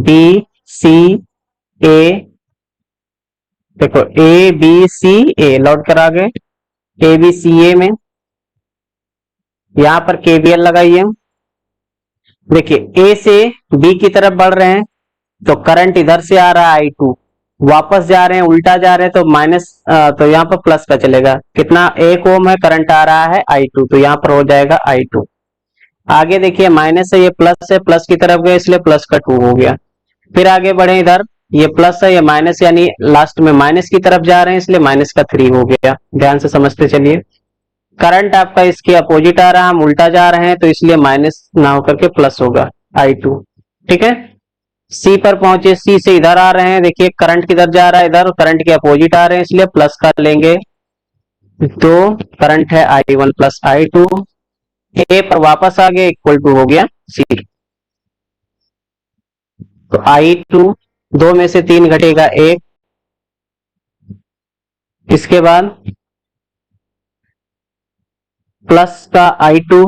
B C A, देखो A B C A, लौट कर आ गए A B C A में। यहां पर KVL लगाइए। देखिए, A से B की तरफ बढ़ रहे हैं, तो करंट इधर से आ रहा है I2, वापस जा रहे हैं, उल्टा जा रहे हैं, तो माइनस, तो यहाँ पर प्लस का चलेगा। कितना, 1 ओम है, करंट आ रहा है I2, तो यहाँ पर हो जाएगा I2। आगे देखिए, माइनस है, ये प्लस है, प्लस की तरफ गए, इसलिए प्लस का 2 हो गया। फिर आगे बढ़े इधर, ये प्लस है, ये माइनस, यानी लास्ट में माइनस की तरफ जा रहे हैं, इसलिए माइनस का 3 हो गया। ध्यान से समझते चलिए। करंट आपका इसके अपोजिट आ रहा है, हम उल्टा जा रहे हैं, तो इसलिए माइनस ना होकर के प्लस होगा I2। ठीक है, सी पर पहुंचे, सी से इधर आ रहे हैं, देखिए करंट किधर जा रहा है, इधर, करंट के अपोजिट आ रहे हैं, इसलिए प्लस का लेंगे, तो करंट है I1 प्लस I2। ए पर वापस आ गया, इक्वल टू हो गया सी। तो I2, दो में से 3 घटेगा 1, इसके बाद प्लस का I2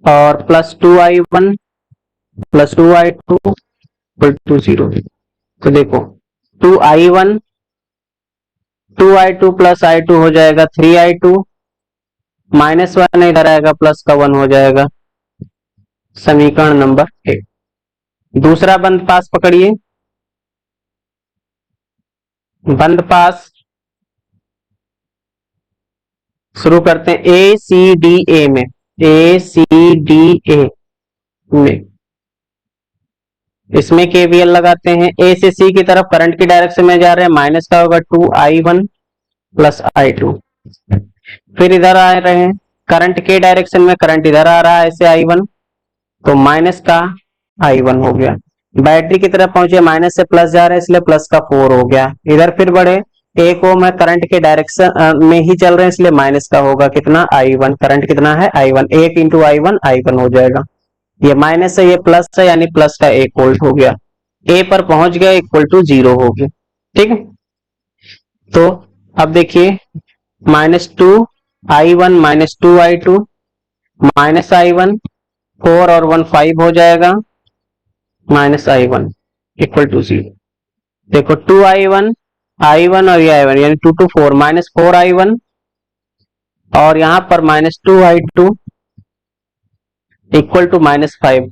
और plus 2I1 plus 2I2 equal to 0। तो देखो 2I1 2I2 प्लस I2 हो जाएगा 3I2, -1 इधर आएगा, प्लस का 1 हो जाएगा। समीकरण नंबर 1। दूसरा बंद पास पकड़िए। बंद पास शुरू करते हैं ACDA में, ACDA में इसमें KVL लगाते हैं। A से C की तरफ करंट की डायरेक्शन में जा रहे हैं, माइनस का होगा 2I1 प्लस I2। फिर इधर आ रहे हैं, करंट के डायरेक्शन में करंट इधर आ रहा है, ऐसे I1, तो माइनस का I1 हो गया। बैटरी की तरफ पहुंचे, माइनस से प्लस जा रहे हैं, इसलिए प्लस का 4 हो गया। इधर फिर बढ़े, 1 ओम है, करंट के डायरेक्शन में ही चल रहे हैं, इसलिए माइनस का होगा कितना I1, करंट कितना है I1, 1 इंटू I1 हो जाएगा। ये माइनस है, ये प्लस है, यानी प्लस का 1 वोल्ट हो गया। ए पर पहुंच गया, इक्वल टू 0 हो गया। ठीक है, तो अब देखिए -2I1 -2I2 -I1, 4 और 1 5 हो जाएगा, -I1 इक्वल टू 0। देखो 2I1 I1 और ये I1, यानी 2 to 4, -4I1 और यहां पर -2I2 इक्वल टू -5।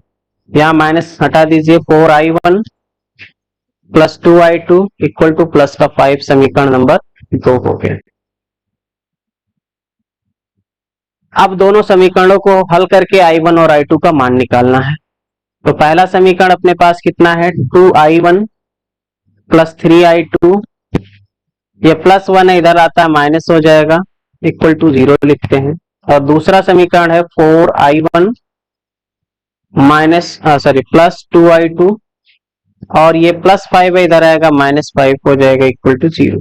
यहां माइनस हटा दीजिए, 4I1 plus 2I2 equal two plus का 5, समीकरण नंबर 2 हो गया। अब दोनों समीकरणों को हल करके I1 और I2 का मान निकालना है। तो पहला समीकरण अपने पास कितना है, 2I1 प्लस 3I2, ये +1 है, इधर आता है माइनस हो जाएगा, इक्वल टू 0 लिखते हैं। और दूसरा समीकरण है 4I1 प्लस 2I2, और ये +5 है, इधर आएगा -5 हो जाएगा, इक्वल टू 0।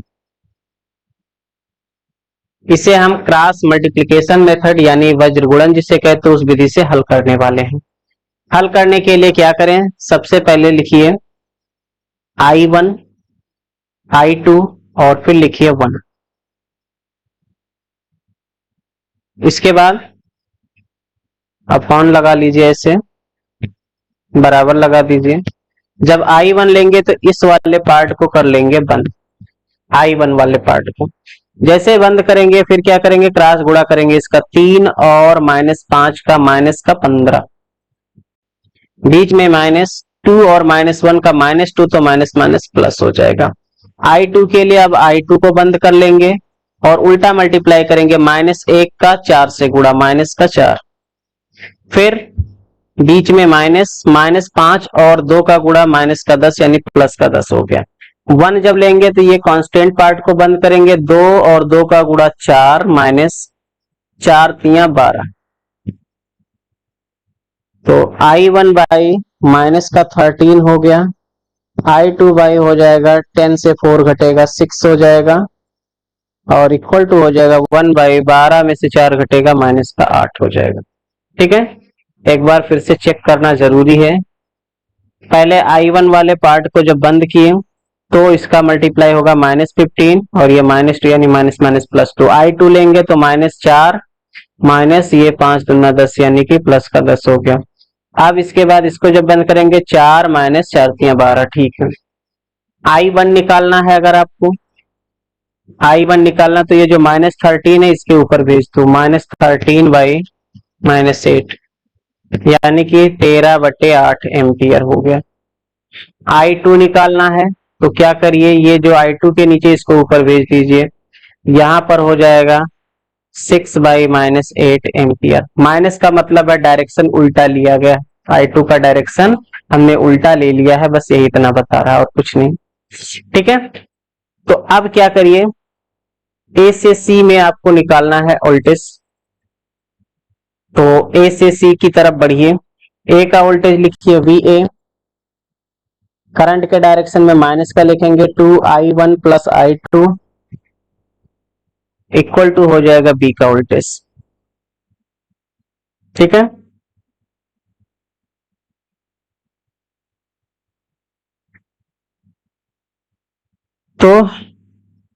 इसे हम क्रॉस मल्टीप्लिकेशन मेथड यानी वज्रगुणन जिसे कहते हैं, उस विधि से हल करने वाले हैं। हल करने के लिए क्या करें, सबसे पहले लिखिए I1 I2 और फिर लिखिए 1। इसके बाद अपॉन लगा लीजिए, ऐसे बराबर लगा दीजिए। जब I1 लेंगे तो इस वाले पार्ट को कर लेंगे बंद, I1 वाले पार्ट को। जैसे बंद करेंगे फिर क्या करेंगे, क्रॉस गुणा करेंगे, इसका 3 और -5 का -15, बीच में -2 और -1 का -2, तो माइनस माइनस प्लस हो जाएगा। I2 के लिए अब I2 को बंद कर लेंगे और उल्टा मल्टीप्लाई करेंगे, -1 का 4 से गुणा, -4, फिर बीच में -5 और 2 का गुणा -10, यानी +10 हो गया। 1 जब लेंगे तो ये कांस्टेंट पार्ट को बंद करेंगे, 2 और 2 का गुणा 4, -4 3 12, तो I1 बाई -13 हो गया, I2 बाई हो जाएगा 10 से 4 घटेगा 6 हो जाएगा, और इक्वल टू हो जाएगा 1 बाई 12 में से 4 घटेगा -8 हो जाएगा। ठीक है, एक बार फिर से चेक करना जरूरी है। पहले I1 वाले पार्ट को जब बंद किए तो इसका मल्टीप्लाई होगा -15 और ये -2 यानी +2। I2 लेंगे तो -4 माइनस ये 5 दूना 10 यानी कि प्लस का 10 हो गया। अब इसके बाद इसको जब बंद करेंगे 4 -4 3 12, ठीक है। I1 निकालना है, अगर आपको I1 निकालना तो ये जो -13 है इसके ऊपर भेज दो, -13 बाई -8 यानी कि 13/8 एम्पियर हो गया। I2 निकालना है तो क्या करिए, ये जो I2 के नीचे इसको ऊपर भेज दीजिए, यहां पर हो जाएगा 6 बाई -8 एम्पियर। माइनस का मतलब है डायरेक्शन उल्टा लिया गया, I2 का डायरेक्शन हमने उल्टा ले लिया है, बस यही इतना बता रहा है और कुछ नहीं। ठीक है, तो अब क्या करिए, ए से सी में आपको निकालना है वोल्टेज, तो ए से सी की तरफ बढ़िए। ए का वोल्टेज लिखिए VA, करंट के डायरेक्शन में माइनस का लिखेंगे 2I1 plus I2 equal to हो जाएगा बी का वोल्टेज। ठीक है, तो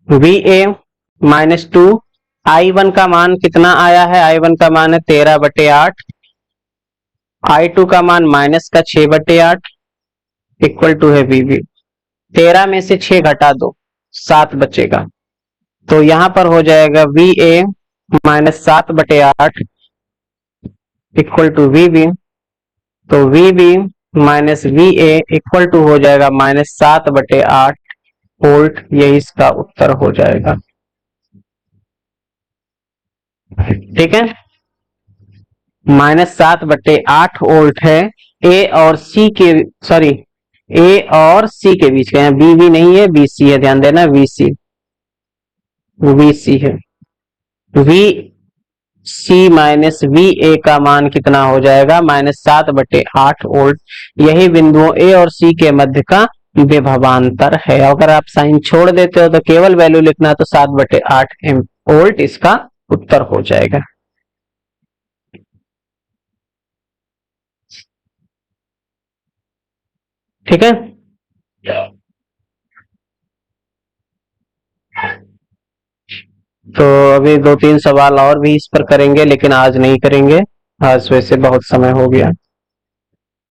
VA माइनस 2, I1 का मान कितना आया है, I1 का मान है 13/8, I2 का मान माइनस का 6/8 इक्वल टू है VB। 13 में से 6 घटा दो, 7 बचेगा, तो यहां पर हो जाएगा VA minus 7/8 equal to VB, तो VB minus VA equal to हो जाएगा -7/8 वोल्ट, यही इसका उत्तर हो जाएगा। ठीक है, -7/8 वोल्ट है ए और सी के, सॉरी ए और सी के बीच का, बीवी नहीं है बीसी है, ध्यान देना VC है। V C minus V A का मान कितना हो जाएगा, -7/8 वोल्ट, यही बिंदुओं ए और सी के मध्य का विभवांतर है। अगर आप साइन छोड़ देते हो तो केवल वैल्यू लिखना, तो 7/8 वोल्ट इसका उत्तर हो जाएगा। ठीक है, तो अभी 2-3 सवाल और भी इस पर करेंगे, लेकिन आज नहीं करेंगे, आज वैसे बहुत समय हो गया।